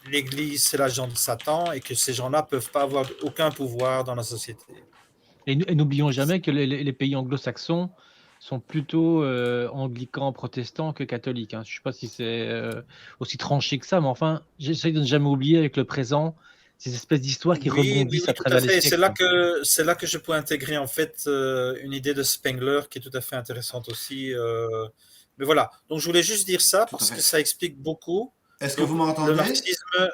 l'Église, c'est l'agent de Satan et que ces gens-là ne peuvent pas avoir aucun pouvoir dans la société. Et n'oublions jamais que les pays anglo-saxons sont plutôt anglicans, protestants que catholiques. Hein. Je ne sais pas si c'est aussi tranché que ça, mais enfin, j'essaie de ne jamais oublier avec le présent ces espèces d'histoires qui rebondissent à tout travers à fait. les siècles. C'est là que je peux intégrer en fait une idée de Spengler qui est tout à fait intéressante aussi. Mais voilà. Donc je voulais juste dire ça parce que ça explique beaucoup. Est-ce que Donc, vous m'entendez? le marxisme.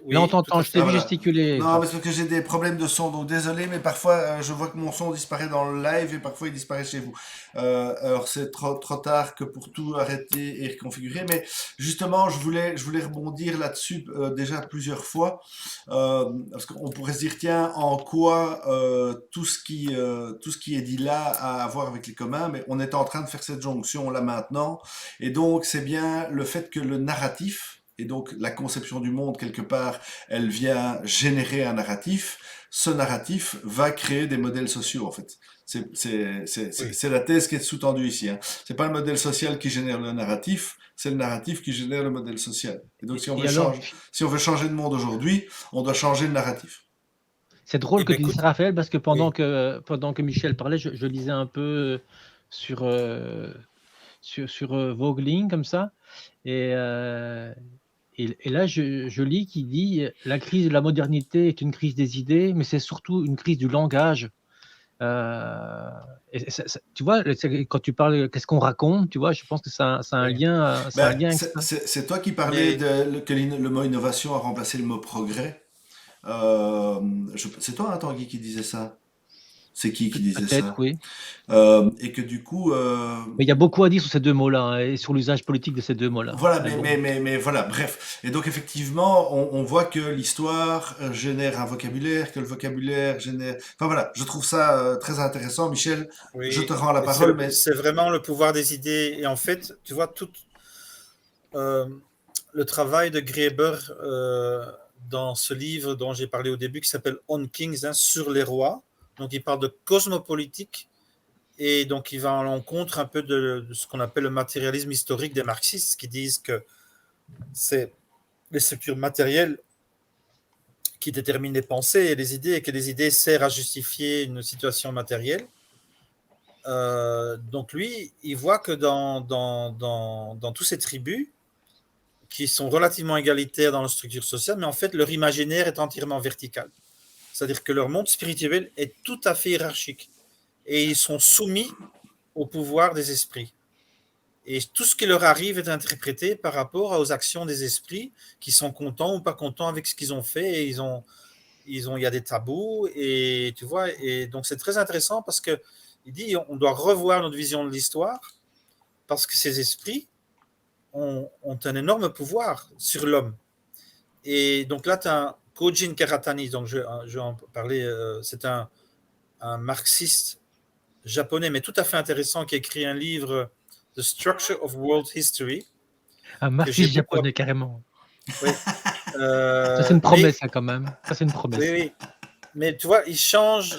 Oui, Là, on t'entend, je t'ai vu voilà. gesticuler. Non, mais c'est parce que j'ai des problèmes de son, donc désolé, mais parfois je vois que mon son disparaît dans le live et parfois il disparaît chez vous. Alors c'est trop tard que pour tout arrêter et reconfigurer, mais justement je voulais rebondir là-dessus déjà plusieurs fois, parce qu'on pourrait se dire tiens en quoi tout ce qui est dit là a à voir avec les communs, mais on est en train de faire cette jonction là maintenant, et donc c'est bien le fait que le narratif et donc la conception du monde, quelque part, elle vient générer un narratif. Ce narratif va créer des modèles sociaux, en fait. C'est la thèse qui est sous-tendue ici. Hein. C'est pas le modèle social qui génère le narratif, c'est le narratif qui génère le modèle social. Et donc, si on veut changer de monde aujourd'hui, on doit changer le narratif. C'est drôle que tu dises ça, Raphaël, parce que pendant que Michel parlait, je lisais un peu sur Voegelin, comme ça, et là, je lis qu'il dit « La crise de la modernité est une crise des idées, mais c'est surtout une crise du langage. » tu vois, quand tu parles, qu'est-ce qu'on raconte, tu vois, je pense que ça a un lien. C'est toi qui parlais que le mot innovation a remplacé le mot progrès. C'est toi, hein, Tanguy, qui disait ça? C'est qui disait ça? Peut-être, oui. Et que du coup... Mais il y a beaucoup à dire sur ces deux mots-là, hein, et sur l'usage politique de ces deux mots-là. Voilà, mais voilà, bref. Et donc effectivement, on voit que l'histoire génère un vocabulaire, que le vocabulaire génère... Enfin voilà, je trouve ça très intéressant. Michel, je te rends la parole. C'est vraiment le pouvoir des idées. Et en fait, tu vois, tout le travail de Graeber dans ce livre dont j'ai parlé au début, qui s'appelle On Kings, hein, sur les rois. Donc, il parle de cosmopolitique et donc il va à l'encontre un peu de ce qu'on appelle le matérialisme historique des marxistes qui disent que c'est les structures matérielles qui déterminent les pensées et les idées et que les idées servent à justifier une situation matérielle. Donc lui, il voit que dans toutes ces tribus qui sont relativement égalitaires dans la structure sociale, mais en fait leur imaginaire est entièrement vertical. C'est-à-dire que leur monde spirituel est tout à fait hiérarchique. Et ils sont soumis au pouvoir des esprits. Et tout ce qui leur arrive est interprété par rapport aux actions des esprits qui sont contents ou pas contents avec ce qu'ils ont fait. Et il y a des tabous. Et tu vois, et donc c'est très intéressant parce que il dit on doit revoir notre vision de l'histoire parce que ces esprits ont un énorme pouvoir sur l'homme. Et donc là, tu as Kojin Karatani, donc je vais en parler, c'est un marxiste japonais, mais tout à fait intéressant, qui a écrit un livre, The Structure of World History. Un marxiste japonais, carrément. Oui. Ça, c'est une promesse, quand même. Ça, c'est une promesse. Oui. Mais tu vois, il change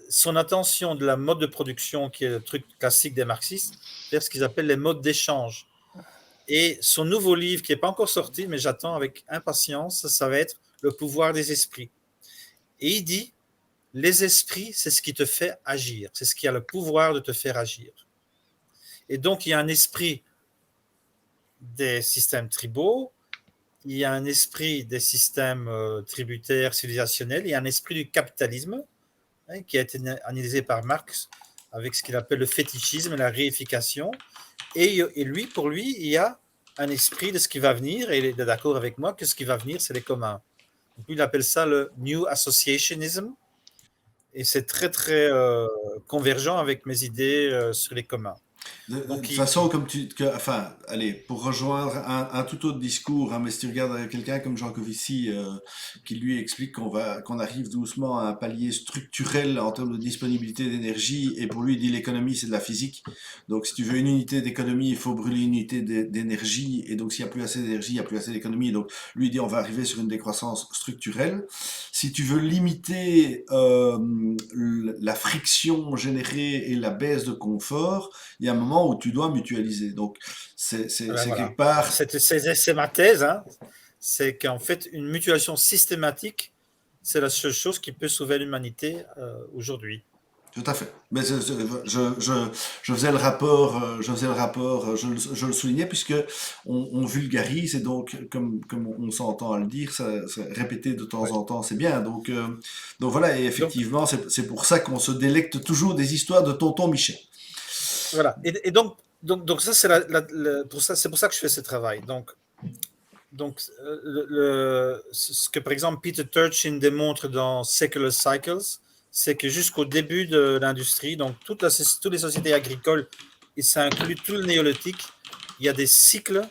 son attention de la mode de production, qui est le truc classique des marxistes, vers ce qu'ils appellent les modes d'échange. Et son nouveau livre, qui n'est pas encore sorti, mais j'attends avec impatience, ça va être Le pouvoir des esprits. Et il dit, les esprits, c'est ce qui te fait agir, c'est ce qui a le pouvoir de te faire agir. Et donc, il y a un esprit des systèmes tribaux, il y a un esprit des systèmes tributaires, civilisationnels, il y a un esprit du capitalisme, qui a été analysé par Marx avec ce qu'il appelle le fétichisme, la réification. Et lui, pour lui, il y a un esprit de ce qui va venir, et il est d'accord avec moi que ce qui va venir, c'est les communs. Donc, il appelle ça le New Associationism, et c'est très, très convergent avec mes idées sur les communs. De Donc, toute façon, enfin, allez, pour rejoindre un tout autre discours, hein, mais si tu regardes quelqu'un comme Jean Covici, qui lui explique qu'on arrive doucement à un palier structurel en termes de disponibilité d'énergie, et pour lui, il dit l'économie, c'est de la physique. Donc, si tu veux une unité d'économie, il faut brûler une unité d'énergie, et donc s'il n'y a plus assez d'énergie, il n'y a plus assez d'économie. Donc, lui, il dit on va arriver sur une décroissance structurelle. Si tu veux limiter la friction générée et la baisse de confort, il y a un moment où tu dois mutualiser. Donc, c'est voilà. quelque part. C'est ma thèse, hein. C'est qu'en fait, une mutualisation systématique, c'est la seule chose qui peut sauver l'humanité aujourd'hui. Tout à fait. Mais je faisais le rapport, je le soulignais puisque on vulgarise et donc comme on s'entend à le dire, répéter de temps Ouais. en temps, c'est bien. Donc voilà, et effectivement, c'est pour ça qu'on se délecte toujours des histoires de tonton Michel. Voilà. Et donc ça, c'est c'est pour ça que je fais ce travail. Donc ce que par exemple Peter Turchin démontre dans Secular Cycles, c'est que jusqu'au début de l'industrie, donc toutes les sociétés agricoles, et ça inclut tout le néolithique, il y a des cycles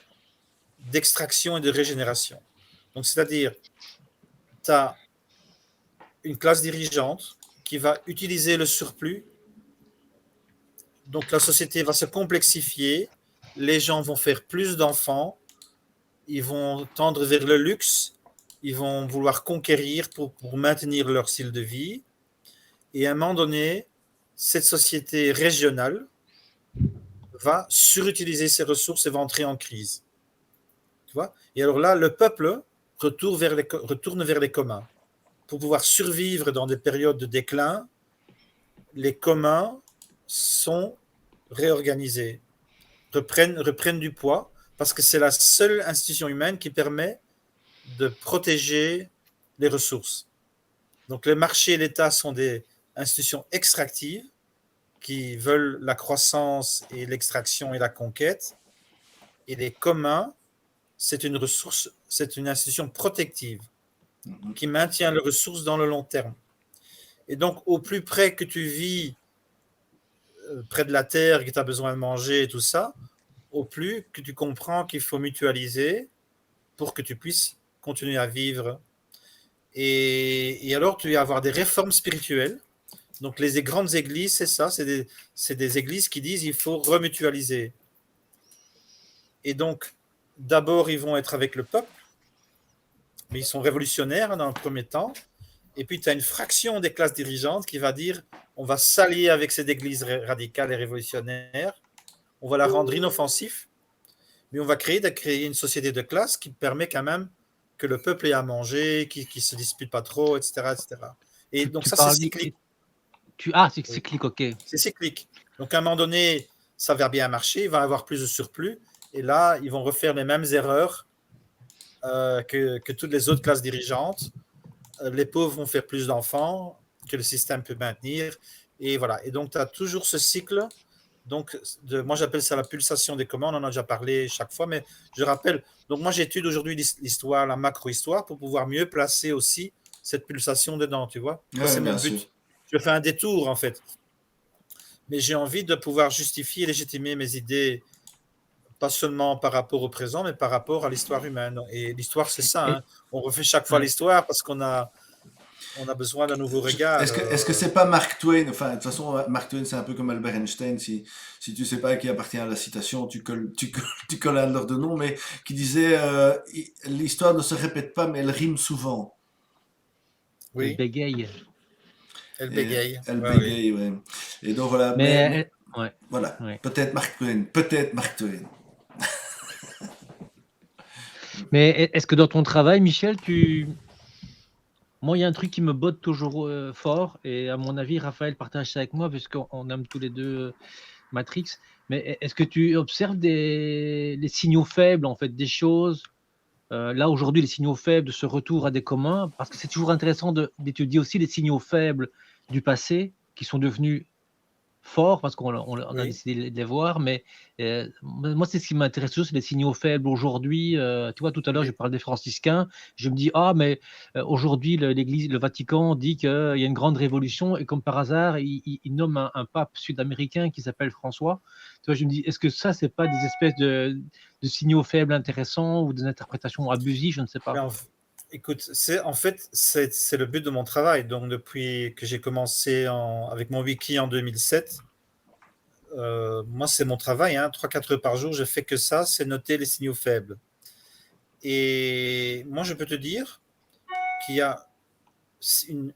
d'extraction et de régénération. Donc, c'est-à-dire, tu as une classe dirigeante qui va utiliser le surplus. Donc, la société va se complexifier, les gens vont faire plus d'enfants, ils vont tendre vers le luxe, ils vont vouloir conquérir pour maintenir leur style de vie. Et à un moment donné, cette société régionale va surutiliser ses ressources et va entrer en crise. Tu vois? Et alors là, le peuple retourne vers les communs. Pour pouvoir survivre dans des périodes de déclin, les communs sont réorganisés, reprennent du poids, parce que c'est la seule institution humaine qui permet de protéger les ressources. Donc les marchés et l'État sont des institutions extractives qui veulent la croissance et l'extraction et la conquête. Et les communs, c'est une ressource, c'est une institution protective qui maintient les ressources dans le long terme. Et donc, au plus près que tu vis près de la terre et que tu as besoin de manger et tout ça, au plus que tu comprends qu'il faut mutualiser pour que tu puisses continuer à vivre. Et alors, tu vas avoir des réformes spirituelles. Donc, les grandes églises, c'est ça, c'est des églises qui disent il faut remutualiser. Et donc, d'abord, ils vont être avec le peuple, mais ils sont révolutionnaires dans le premier temps. Et puis, tu as une fraction des classes dirigeantes qui va dire on va s'allier avec cette église radicale et révolutionnaire, on va la rendre inoffensive, mais on va créer une société de classe qui permet quand même que le peuple ait à manger, qui ne se dispute pas trop, etc. etc. Et donc, ça, c'est cyclique. C'est cyclique, ok. C'est cyclique. Donc, à un moment donné, ça va bien marcher, il va y avoir plus de surplus, et là, ils vont refaire les mêmes erreurs que toutes les autres classes dirigeantes. Les pauvres vont faire plus d'enfants que le système peut maintenir. Et voilà. Et donc, tu as toujours ce cycle. Donc, moi, j'appelle ça la pulsation des communs. On en a déjà parlé chaque fois, mais je rappelle. Donc, moi, j'étudie aujourd'hui l'histoire, la macro-histoire, pour pouvoir mieux placer aussi cette pulsation dedans, tu vois. Ouais, c'est mon sûr. but. Je fais un détour, en fait. Mais j'ai envie de pouvoir justifier et légitimer mes idées, pas seulement par rapport au présent, mais par rapport à l'histoire humaine. Et l'histoire, c'est ça. Hein. On refait chaque fois l'histoire parce qu'on a besoin d'un nouveau regard. Est-ce que c'est pas Mark Twain? Enfin, de toute façon, Mark Twain, c'est un peu comme Albert Einstein. Si tu sais pas à qui appartient la citation, tu colles un de leurs deux noms, mais qui disait l'histoire ne se répète pas, mais elle rime souvent. Oui. Elle bégaye. Elle bégaye. Elle bégaye, ouais. Et donc voilà. Mais ouais. Voilà. Ouais. Peut-être Mark Twain. Peut-être Mark Twain. Mais est-ce que dans ton travail, Michel, tu Moi, il y a un truc qui me botte toujours fort, et à mon avis, Raphaël partage ça avec moi, puisqu'on aime tous les deux Matrix. Mais est-ce que tu observes les signaux faibles, en fait, des choses là aujourd'hui, les signaux faibles de ce retour à des communs, parce que c'est toujours intéressant d'étudier aussi les signaux faibles du passé qui sont devenus forts parce qu'on a Oui. décidé de les voir, mais moi c'est ce qui m'intéresse toujours, c'est les signaux faibles aujourd'hui. Tu vois, tout à l'heure je Oui. parle des franciscains, je me dis ah mais aujourd'hui l'Église, le Vatican dit qu'il y a une grande révolution, et comme par hasard il nomme un pape sud-américain qui s'appelle François. Tu vois, je me dis, est-ce que ça c'est pas des espèces de signaux faibles intéressants ou des interprétations abusives, je ne sais Mais pas. écoute, c'est le but de mon travail. Donc, depuis que j'ai commencé avec mon wiki en 2007, moi, c'est mon travail. 3-4 heures par jour, je fais que ça, c'est noter les signaux faibles. Et moi, je peux te dire qu'il y a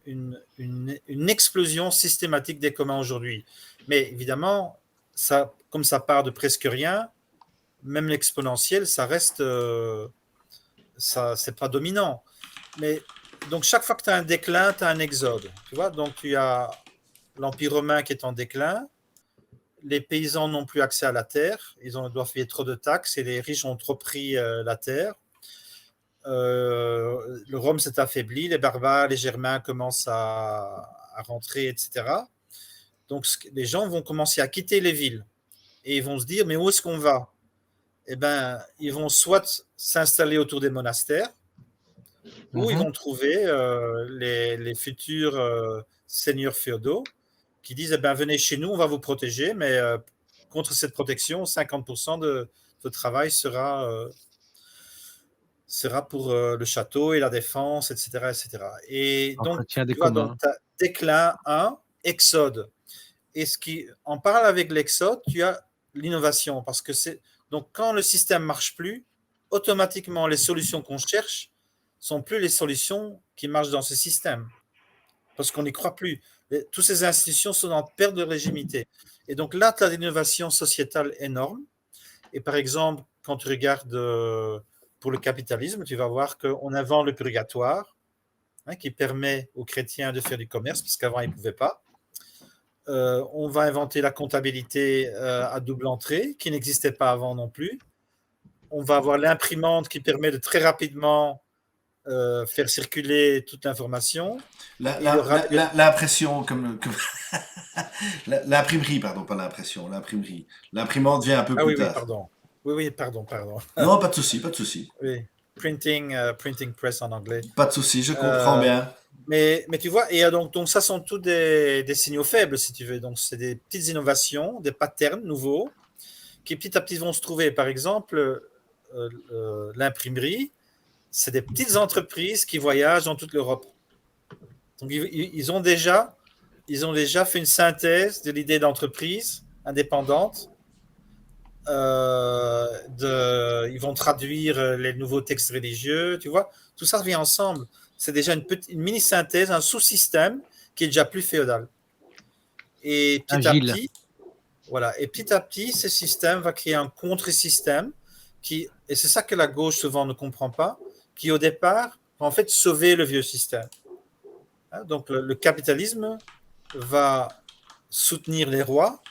une explosion systématique des communs aujourd'hui. Mais évidemment, ça, comme ça part de presque rien, même l'exponentiel, ça reste, ça, c'est pas dominant. Mais donc chaque fois que tu as un déclin, tu as un exode. Tu vois, donc tu as l'Empire romain qui est en déclin. Les paysans n'ont plus accès à la terre. Ils doivent payer trop de taxes et les riches ont trop pris la terre. Le Rome s'est affaibli, les barbares, les Germains commencent à rentrer, etc. Donc les gens vont commencer à quitter les villes et ils vont se dire mais où est-ce qu'on va? Eh ben, ils vont soit s'installer autour des monastères, où ils vont trouver les futurs seigneurs féodaux qui disent eh ben, venez chez nous, on va vous protéger, mais contre cette protection, 50% de votre travail sera pour le château et la défense, etc. etc. Et donc, Entretien des tu vois, donc, communs. tu as déclin 1, exode. Et en parle avec l'exode, tu as l'innovation, parce que donc quand le système marche plus, automatiquement les solutions qu'on cherche sont plus les solutions qui marchent dans ce système, parce qu'on n'y croit plus. Toutes ces institutions sont en perte de légitimité. Et donc là, tu as l'innovation sociétale énorme. Et par exemple, quand tu regardes pour le capitalisme, tu vas voir qu'on invente le purgatoire, qui permet aux chrétiens de faire du commerce, parce qu'avant, ils ne pouvaient pas. On va inventer la comptabilité à double entrée, qui n'existait pas avant non plus. On va avoir l'imprimante qui permet de très rapidement faire circuler toute l'information. L'impression, l'imprimerie, pardon, pas l'impression, l'imprimerie. L'imprimante vient un peu Ah plus oui, oui, tard. pardon. Oui, pardon. Non, pas de souci, pas de souci. Oui, printing press en anglais. Pas de souci, je comprends bien. Mais tu vois, et donc ça sont tous des signaux faibles, si tu veux. Donc, c'est des petites innovations, des patterns nouveaux qui petit à petit vont se trouver. Par exemple, l'imprimerie, c'est des petites entreprises qui voyagent dans toute l'Europe. Donc, ils ont déjà fait une synthèse de l'idée d'entreprise indépendante. Ils vont traduire les nouveaux textes religieux, tu vois. Tout ça vient ensemble. C'est déjà une mini-synthèse, un sous-système qui est déjà plus féodal. Et petit à Agile. petit, voilà. Et petit à petit, ce système va créer un contre-système et c'est ça que la gauche souvent ne comprend pas, qui au départ va en fait sauver le vieux système. Donc le capitalisme va soutenir les rois,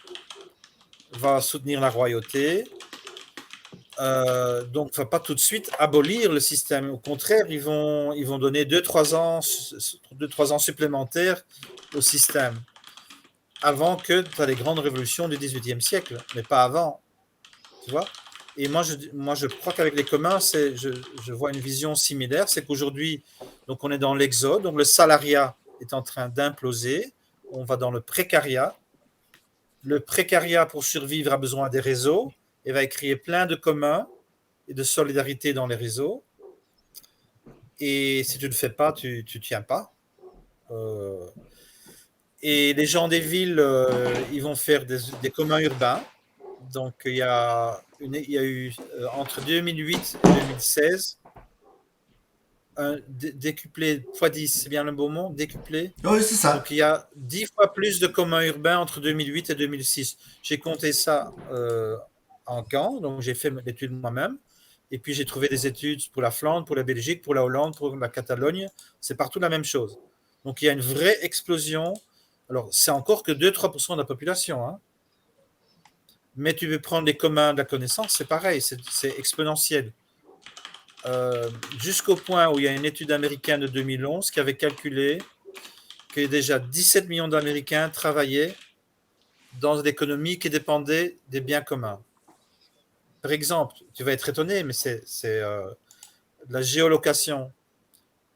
va soutenir la royauté, donc ne va pas tout de suite abolir le système. Au contraire, ils vont donner 2-3 ans supplémentaires au système avant que tu as les grandes révolutions du XVIIIe siècle, mais pas avant. Tu vois? Et moi, je crois qu'avec les communs, je vois une vision similaire. C'est qu'aujourd'hui, donc on est dans l'exode, donc le salariat est en train d'imploser. On va dans le précariat. Le précariat, pour survivre, a besoin des réseaux et va créer plein de communs et de solidarité dans les réseaux. Et si tu ne le fais pas, tu ne tiens pas. Et les gens des villes, ils vont faire des communs urbains. Donc, il y a eu entre 2008 et 2016 un décuplé x10, c'est bien le bon mot, décuplé. Oui, c'est ça. Donc, il y a 10 fois plus de communs urbains entre 2008 et 2006. J'ai compté ça en Caen, donc j'ai fait l'étude moi-même. Et puis j'ai trouvé des études pour la Flandre, pour la Belgique, pour la Hollande, pour la Catalogne. C'est partout la même chose. Donc il y a une vraie explosion. Alors c'est encore que 2-3% de la population, hein. Mais tu veux prendre les communs de la connaissance, c'est pareil, c'est exponentiel. Jusqu'au point où il y a une étude américaine de 2011 qui avait calculé que déjà 17 millions d'Américains travaillaient dans une économie qui dépendait des biens communs. Par exemple, tu vas être étonné, mais c'est la géolocation.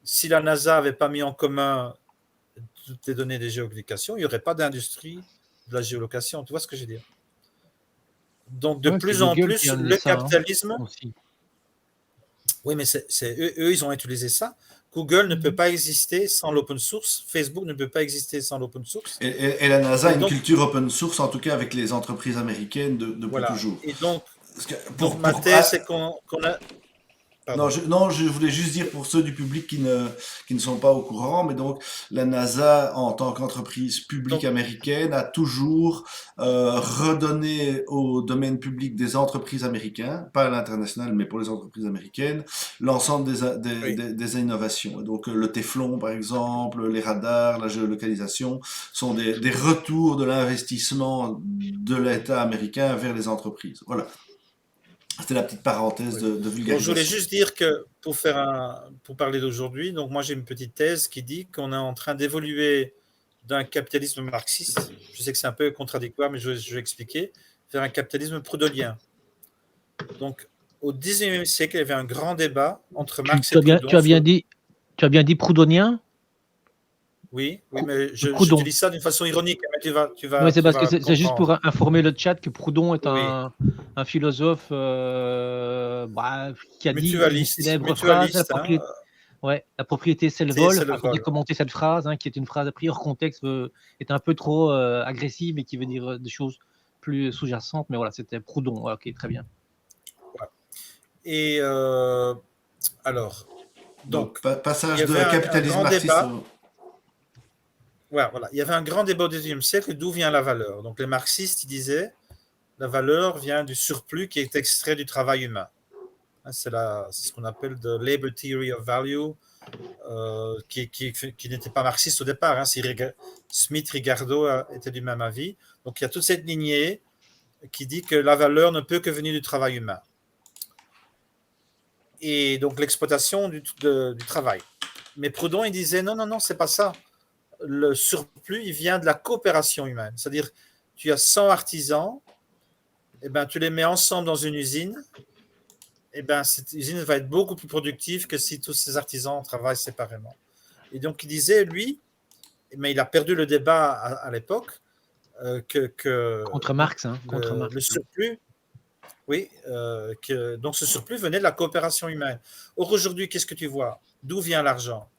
Si la NASA n'avait pas mis en commun toutes les données des géolocations, il n'y aurait pas d'industrie de la géolocation. Tu vois ce que je veux dire? Donc, de plus en plus, le capitalisme... aussi. Oui, mais eux, ils ont utilisé ça. Google ne peut pas exister sans l'open source. Facebook ne peut pas exister sans l'open source. Et la NASA a une culture open source, en tout cas avec les entreprises américaines depuis toujours. Et donc, ma thèse, c'est qu'on a... Non, je voulais juste dire pour ceux du public qui ne sont pas au courant, mais donc la NASA, en tant qu'entreprise publique américaine, a toujours redonné au domaine public des entreprises américaines, pas à l'international, mais pour les entreprises américaines, l'ensemble des innovations. Et donc le téflon, par exemple, les radars, la géolocalisation, sont des retours de l'investissement de l'État américain vers les entreprises. Voilà. C'était la petite parenthèse de vulgarisation. Bon, je voulais juste dire que pour parler d'aujourd'hui, donc moi j'ai une petite thèse qui dit qu'on est en train d'évoluer d'un capitalisme marxiste, je sais que c'est un peu contradictoire, mais je vais expliquer, vers un capitalisme proudhonien. Donc au XIXe siècle, il y avait un grand débat entre Marx et Proudhon. Tu as bien dit proudhonien? Oui, mais j'utilise ça d'une façon ironique. Mais tu vas oui, c'est parce que c'est juste pour informer le chat que Proudhon est un philosophe qui a dit une célèbre phrase, la propriété c'est le vol. Il faudrait commenter cette phrase, qui est une phrase prise hors contexte, est un peu trop agressive et qui veut dire des choses plus sous-jacentes. Mais voilà, c'était Proudhon. Ok, très bien. Et alors, donc passage de capitalisme marxiste. Voilà. Il y avait un grand débat au XIXe siècle, d'où vient la valeur. Donc les marxistes, ils disaient, la valeur vient du surplus qui est extrait du travail humain. C'est ce qu'on appelle the labor theory of value, qui n'était pas marxiste au départ. Smith, Ricardo étaient du même avis. Donc il y a toute cette lignée qui dit que la valeur ne peut que venir du travail humain. Et donc l'exploitation du travail. Mais Proudhon, il disait, non, c'est pas ça. Le surplus, il vient de la coopération humaine. C'est-à-dire, tu as 100 artisans, tu les mets ensemble dans une usine, cette usine va être beaucoup plus productive que si tous ces artisans travaillent séparément. Et donc, il disait, lui, mais il a perdu le débat à l'époque, contre Marx, contre Marx. Le surplus, donc ce surplus venait de la coopération humaine. Or, aujourd'hui, qu'est-ce que tu vois? D'où vient l'argent?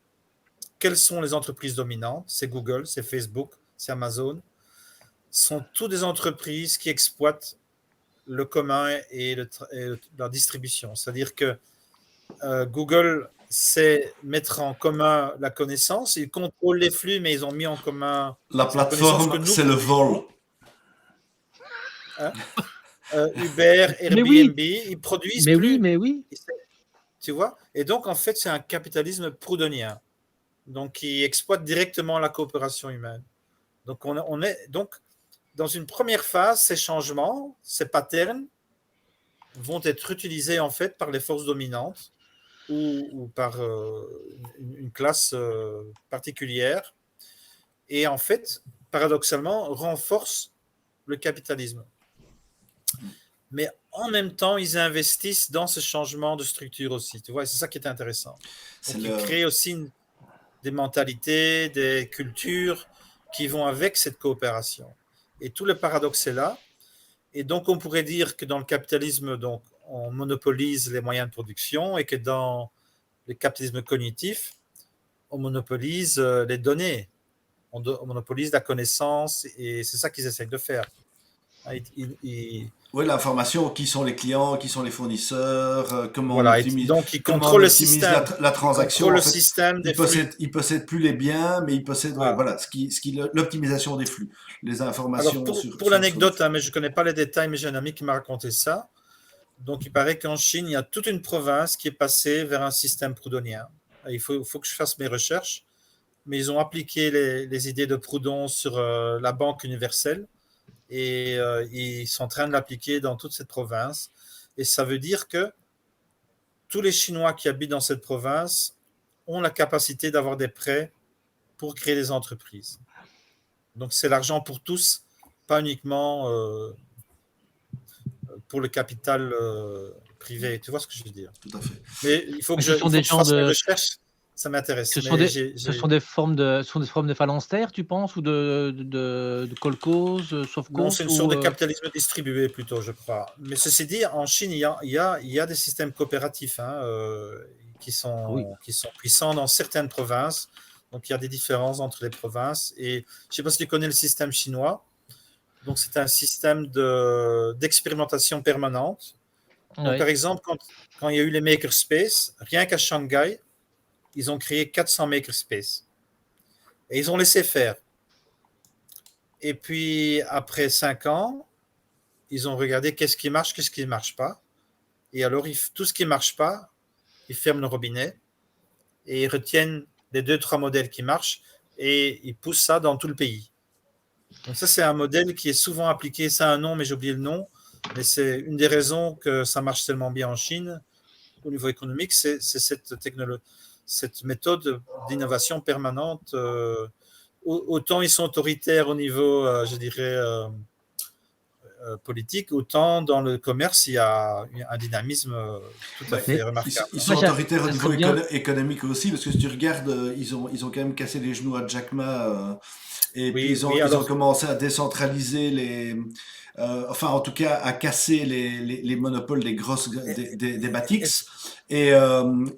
Quelles sont les entreprises dominantes? C'est Google, c'est Facebook, c'est Amazon. Ce sont toutes des entreprises qui exploitent le commun et la distribution. C'est-à-dire que Google sait mettre en commun la connaissance. Ils contrôlent les flux, mais ils ont mis en commun... La plateforme, c'est le vol. Uber, Airbnb, ils produisent plus. Mais oui. Tu vois? Et donc, en fait, c'est un capitalisme proudhonien. Donc, qui exploite directement la coopération humaine. Donc, on est donc dans une première phase, ces changements, ces patterns vont être utilisés en fait par les forces dominantes ou par une classe particulière et en fait, paradoxalement, renforcent le capitalisme. Mais en même temps, ils investissent dans ce changement de structure aussi. Tu vois, c'est ça qui est intéressant. Donc, ils créent aussi des mentalités, des cultures qui vont avec cette coopération. Et tout le paradoxe est là. Et donc, on pourrait dire que dans le capitalisme, donc, on monopolise les moyens de production et que dans le capitalisme cognitif, on monopolise les données. On monopolise la connaissance et c'est ça qu'ils essayent de faire. Oui, l'information, qui sont les clients, qui sont les fournisseurs, comment voilà, on optimise, donc ils contrôlent le système, la transaction. En fait, ils possèdent plus les biens, mais ils possèdent l'optimisation des flux, les informations. Alors pour l'anecdote, mais je ne connais pas les détails, mais j'ai un ami qui m'a raconté ça. Donc, il paraît qu'en Chine, il y a toute une province qui est passée vers un système proudhonien. Il faut que je fasse mes recherches, mais ils ont appliqué les idées de Proudhon sur la banque universelle et ils sont en train de l'appliquer dans toute cette province. Et ça veut dire que tous les Chinois qui habitent dans cette province ont la capacité d'avoir des prêts pour créer des entreprises. Donc, c'est l'argent pour tous, pas uniquement pour le capital privé. Tu vois ce que je veux dire? Tout à fait. Mais il faut que Ce je, sont il faut des que je gens fasse mes de, recherches. Ça m'intéresse. ce sont Mais ce sont des formes de phalanstères, tu penses, ou de kolkhozes, non, sovkhozes, c'est une sorte ou de capitalisme distribué plutôt, je crois. Mais ceci dit, en Chine, il y a des systèmes coopératifs qui ah oui. sont puissants dans certaines provinces. Donc, il y a des différences entre les provinces. Et je ne sais pas si tu connais le système chinois. Donc, c'est un système d'expérimentation permanente. Donc, Ouais. par exemple, quand il y a eu les makerspace, rien qu'à Shanghai, ils ont créé 400 makerspace. Et ils ont laissé faire. Et puis, après 5 ans, ils ont regardé qu'est-ce qui marche, qu'est-ce qui ne marche pas. Et alors, tout ce qui ne marche pas, ils ferment le robinet et ils retiennent les 2-3 modèles qui marchent et ils poussent ça dans tout le pays. Donc ça, c'est un modèle qui est souvent appliqué. Ça a un nom, mais j'ai oublié le nom. Mais c'est une des raisons que ça marche tellement bien en Chine au niveau économique, c'est cette méthode d'innovation permanente. Autant ils sont autoritaires au niveau, je dirais, politique, autant dans le commerce, il y a un dynamisme tout à Ouais, fait Mais remarquable. ils moi, sont autoritaires au ça serait niveau bien. économique aussi, parce que si tu regardes, ils ont quand même cassé les genoux à Jack Ma, et puis Oui, oui, ils ont alors, commencé à décentraliser enfin en tout cas à casser les monopoles des grosses des Batix, et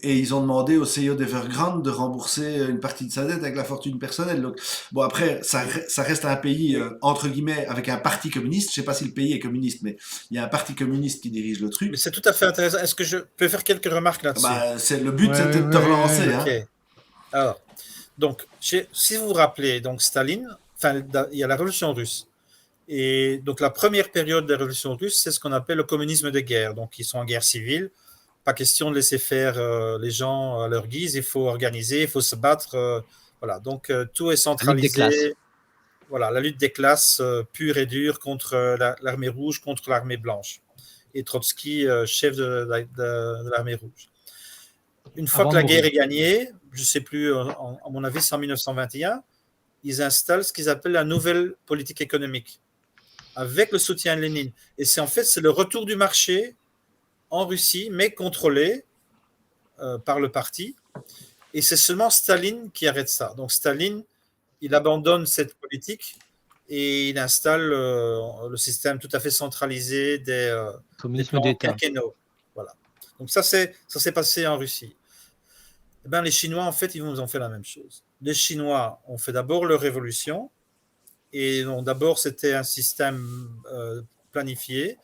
ils ont demandé au CEO d'Evergrande de rembourser une partie de sa dette avec la fortune personnelle. Donc bon, après ça reste un pays oui, entre guillemets avec un parti communiste. Je sais pas si le pays est communiste, mais il y a un parti communiste qui dirige le mais truc. c'est tout à fait intéressant. Est-ce que je peux faire quelques remarques là-dessus? Bah, c'est le but, Ouais, c'était de te ouais. relancer, Ok. hein. Alors, donc, si vous vous rappelez, donc Staline, enfin, il y a la révolution russe. Et donc, la première période de la révolution russe, c'est ce qu'on appelle le communisme de guerre. Donc, ils sont en guerre civile. Pas question de laisser faire les gens à leur guise. Il faut organiser, il faut se battre. Voilà. Donc, tout est La lutte des classes. centralisé. Voilà, la lutte des classes pure et dure contre l'armée rouge, contre l'armée blanche. Et Trotsky, chef de l'armée rouge. Une fois Avant que de la guerre mourir. est gagnée, je ne sais plus, à mon avis, c'est en 1921, ils installent ce qu'ils appellent la nouvelle politique économique, avec le soutien de Lénine. Et c'est en fait, c'est le retour du marché en Russie, mais contrôlé par le parti. Et c'est seulement Staline qui arrête ça. Donc Staline, il abandonne cette politique et il installe le système tout à fait centralisé des Communisme plans d'État. quinquennaux. Voilà. Donc ça s'est passé en Russie. Eh ben, les Chinois, en fait, ils nous ont fait la même chose. Les Chinois ont fait d'abord leur révolution, et donc d'abord, c'était un système planifié.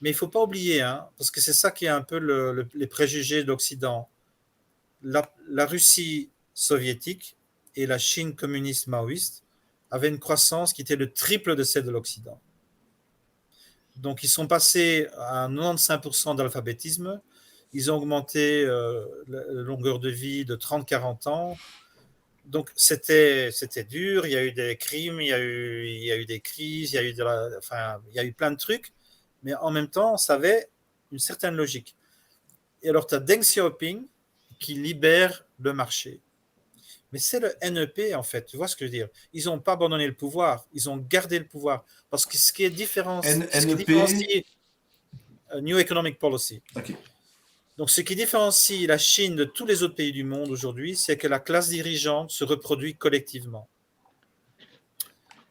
Mais il ne faut pas oublier, hein, parce que c'est ça qui est un peu les préjugés de l'Occident. La Russie soviétique et la Chine communiste maoïste avaient une croissance qui était le triple de celle de l'Occident. Donc, ils sont passés à 95% d'alphabétisme. Ils ont augmenté la longueur de vie de 30-40 ans. Donc, c'était dur. Il y a eu des crimes, il y a eu des crises, il y a eu plein de trucs. Mais en même temps, ça avait une certaine logique. Et alors, tu as Deng Xiaoping qui libère le marché. Mais c'est le NEP, en fait. Tu vois ce que je veux dire? Ils n'ont pas abandonné le pouvoir. Ils ont gardé le pouvoir. Parce que ce qui est NEP, différencie New Economic Policy. ok. Donc, ce qui différencie la Chine de tous les autres pays du monde aujourd'hui, c'est que la classe dirigeante se reproduit collectivement.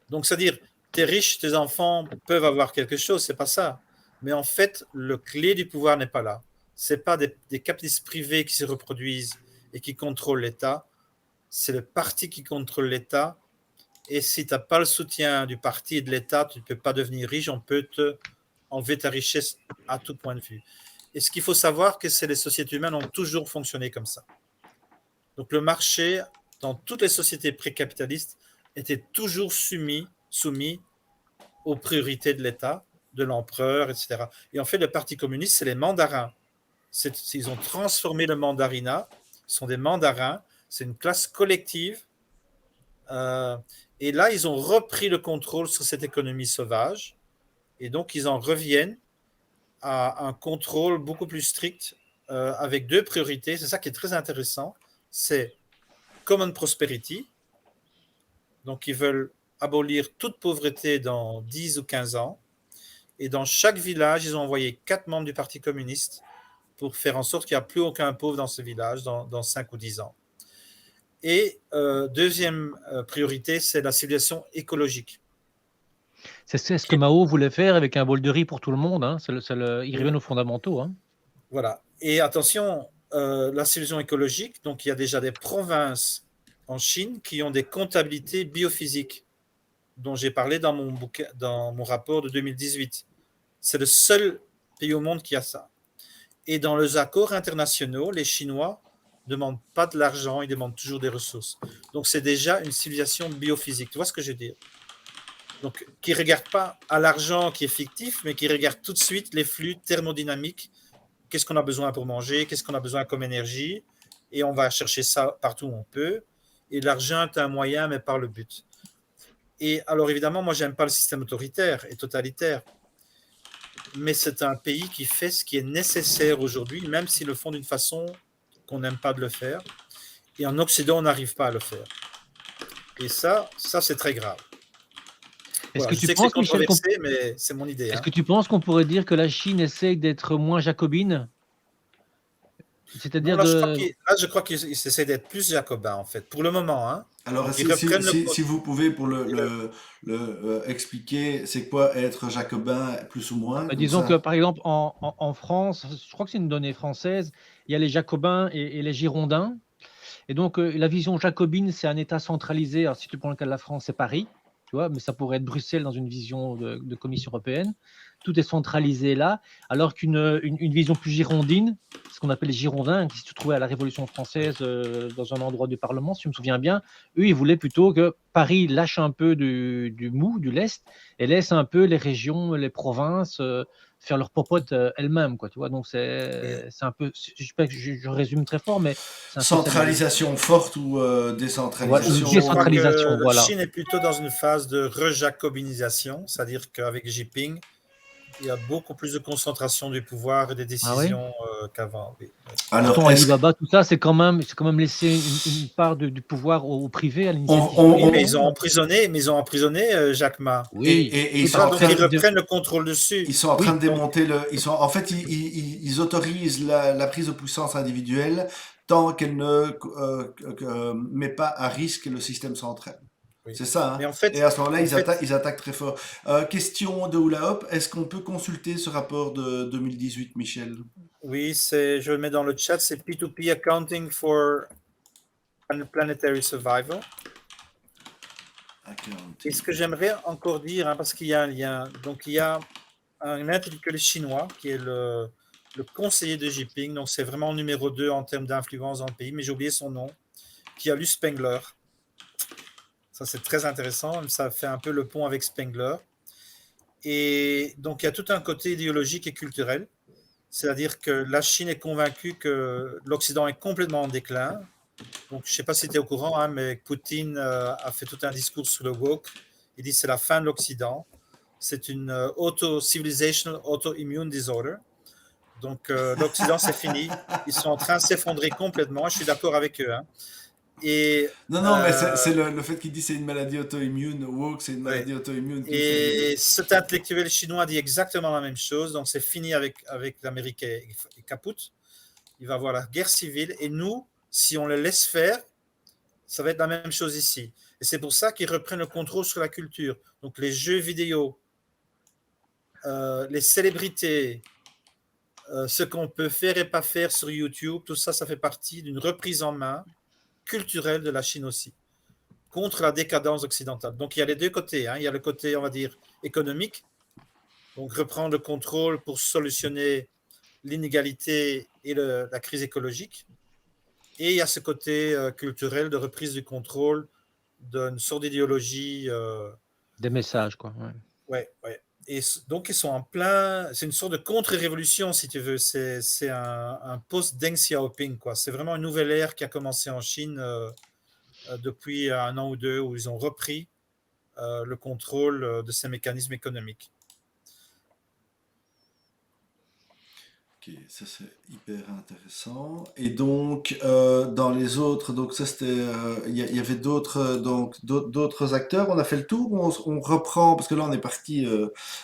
Donc, c'est-à-dire, tu es riche, tes enfants peuvent avoir quelque chose, c'est pas ça. Mais en fait, le clé du pouvoir n'est pas là. Ce n'est pas des capitalistes privés qui se reproduisent et qui contrôlent l'État. C'est le parti qui contrôle l'État. Et si tu n'as pas le soutien du parti et de l'État, tu ne peux pas devenir riche. On peut te enlever ta richesse à tout point de vue. Et ce qu'il faut savoir, c'est que les sociétés humaines ont toujours fonctionné comme ça. Donc le marché, dans toutes les sociétés précapitalistes, était toujours soumis aux priorités de l'État de l'empereur, etc. Et en fait, le Parti communiste, c'est les mandarins. Ils ont transformé le mandarinat. Ce sont des mandarins. C'est une classe collective. Et là, ils ont repris le contrôle sur cette économie sauvage. Et donc, ils en reviennent à un contrôle beaucoup plus strict avec 2 priorités. C'est ça qui est très intéressant. C'est Common Prosperity. Donc, ils veulent abolir toute pauvreté dans 10 ou 15 ans. Et dans chaque village, ils ont envoyé 4 membres du Parti communiste pour faire en sorte qu'il n'y a plus aucun pauvre dans ce village dans 5 ou 10 ans. Et deuxième priorité, c'est la civilisation écologique. C'est ce que Mao voulait faire avec un bol de riz pour tout le monde. Hein. Ils reviennent aux fondamentaux. Hein. Voilà. Et attention, la civilisation écologique, donc il y a déjà des provinces en Chine qui ont des comptabilités biophysiques dont j'ai parlé dans mon rapport de 2018. C'est le seul pays au monde qui a ça. Et dans les accords internationaux, les Chinois ne demandent pas de l'argent, ils demandent toujours des ressources. Donc c'est déjà une civilisation biophysique. Tu vois ce que je veux dire? Donc qui ne regarde pas à l'argent qui est fictif, mais qui regarde tout de suite les flux thermodynamiques. Qu'est-ce qu'on a besoin pour manger? Qu'est-ce qu'on a besoin comme énergie? Et on va chercher ça partout où on peut. Et l'argent est un moyen, mais pas le but. Et alors évidemment, moi, j'aime pas le système autoritaire et totalitaire. Mais c'est un pays qui fait ce qui est nécessaire aujourd'hui, même s'ils le font d'une façon qu'on n'aime pas de le faire. Et en Occident, on n'arrive pas à le faire. Et ça c'est très grave. Est-ce Voilà, que je tu sais que penses, c'est Michel, controversé, mais c'est mon idée. est-ce que tu penses qu'on pourrait dire que la Chine essaye d'être moins jacobine? Non, C'est-à-dire là, de... je crois qu'ils essaient d'être plus jacobins, en fait, pour le moment. Hein. Alors, Donc, ils reprennent si vous pouvez pour expliquer, c'est quoi être jacobin plus ou moins, comme Disons que, ça. par exemple, en France, je crois que c'est une donnée française, il y a les Jacobins et les Girondins. Et donc, la vision jacobine, c'est un État centralisé. Alors, si tu prends le cas de la France, c'est Paris, tu vois, mais ça pourrait être Bruxelles dans une vision de Commission européenne. Tout est centralisé là, alors une vision plus girondine, ce qu'on appelle les Girondins, qui se trouvaient à la Révolution française dans un endroit du Parlement, si je me souviens bien, eux, ils voulaient plutôt que Paris lâche un peu du mou, du lest, et laisse un peu les régions, les provinces faire leur popote elles-mêmes, quoi, tu vois. Donc, c'est un peu, je résume très fort, mais c'est un peu Centralisation forte ou décentralisation. Je crois décentralisation, que la voilà. Chine est plutôt dans une phase de rejacobinisation, c'est-à-dire qu'avec Xi Jinping, il y a beaucoup plus de concentration du pouvoir et des décisions qu'avant. Oui. Alors, Pourtant, Alibaba, tout ça, c'est quand même laissé une part du pouvoir au privé, à l'initiative. Oui, mais ils ont emprisonné Jack Ma. Oui, et ils sont en Donc train ils de, reprennent le contrôle dessus. ils sont en train de donc- démonter en fait, ils autorisent la prise de puissance individuelle tant qu'elle ne met pas à risque le système central. Oui. C'est ça, hein. Mais en fait, Et à ce moment-là, ils attaquent très fort. Question de Oula Hop, est-ce qu'on peut consulter ce rapport de 2018, Michel? oui, je le mets dans le chat, c'est P2P Accounting for Planetary Survival. Et ce que j'aimerais encore dire, hein, parce qu'il y a un lien, donc il y a un intellectuel chinois qui est le conseiller de Xi Jinping, donc c'est vraiment le numéro 2 en termes d'influence dans le pays, mais j'ai oublié son nom, qui a lu Spengler. Ça, c'est très intéressant, ça fait un peu le pont avec Spengler. Et donc, il y a tout un côté idéologique et culturel, c'est-à-dire que la Chine est convaincue que l'Occident est complètement en déclin. Donc, je ne sais pas si tu es au courant, hein, mais Poutine a fait tout un discours sur le woke. Il dit que c'est la fin de l'Occident. C'est une auto-civilizational auto-immune disorder. Donc, l'Occident, c'est fini. Ils sont en train de s'effondrer complètement. Je suis d'accord avec eux. Hein. Et, Non, mais c'est le fait qu'il dit c'est une maladie auto-immune, woke, c'est une maladie auto-immune. Et cet intellectuel chinois dit exactement la même chose. Donc, c'est fini avec l'Amérique et capote. Il va y avoir la guerre civile. Et nous, si on le laisse faire, ça va être la même chose ici. Et c'est pour ça qu'ils reprennent le contrôle sur la culture. Donc, les jeux vidéo, les célébrités, ce qu'on peut faire et pas faire sur YouTube, tout ça, ça fait partie d'une reprise en main culturelle de la Chine aussi, contre la décadence occidentale. Donc il y a les deux côtés. Hein. Il y a le côté, on va dire, économique, donc reprendre le contrôle pour solutionner l'inégalité et la crise écologique. Et il y a ce côté culturel de reprise du contrôle d'une sorte d'idéologie. Des messages, quoi. Ouais. donc, ils sont en plein. C'est une sorte de contre-révolution, si tu veux. C'est un post-Deng Xiaoping, quoi. C'est vraiment une nouvelle ère qui a commencé en Chine depuis un an ou deux, où ils ont repris le contrôle de ces mécanismes économiques. Ok, ça c'est hyper intéressant. Et donc, dans les autres, donc ça c'était, il y avait d'autres, d'autres acteurs. On a fait le tour. On reprend parce que là on est parti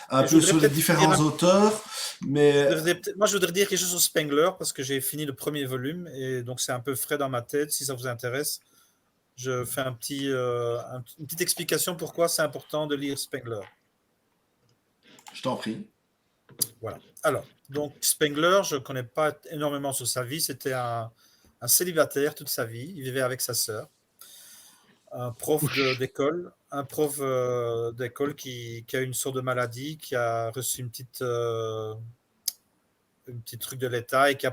un Et je peu voudrais sur les peut-être dire différents auteurs, mais moi, je voudrais dire quelque chose sur Spengler parce que j'ai fini le premier volume et donc c'est un peu frais dans ma tête. Si ça vous intéresse, je fais une petite explication pourquoi c'est important de lire Spengler. je t'en prie. Voilà. Alors, donc Spengler, je ne connais pas énormément sur sa vie. C'était un célibataire toute sa vie. Il vivait avec sa sœur. Un prof d'école, qui a une sorte de maladie, qui a reçu une petite truc de l'État et qui a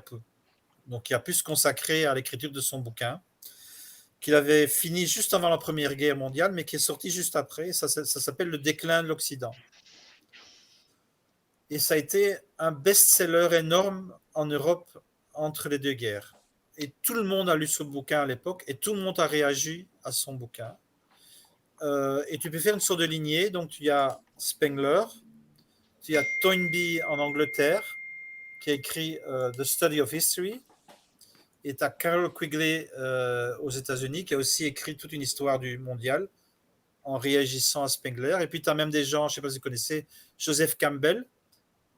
pu se consacrer à l'écriture de son bouquin, qu'il avait fini juste avant la Première Guerre mondiale, mais qui est sorti juste après. Ça s'appelle Le déclin de l'Occident. Et ça a été un best-seller énorme en Europe entre les deux guerres. Et tout le monde a lu ce bouquin à l'époque, et tout le monde a réagi à son bouquin. Et tu peux faire une sorte de lignée. Donc, tu as Spengler, tu as Toynbee en Angleterre, qui a écrit The Study of History, et tu as Carroll Quigley aux États-Unis, qui a aussi écrit toute une histoire du mondial en réagissant à Spengler. Et puis, tu as même des gens, je ne sais pas si vous connaissez, Joseph Campbell,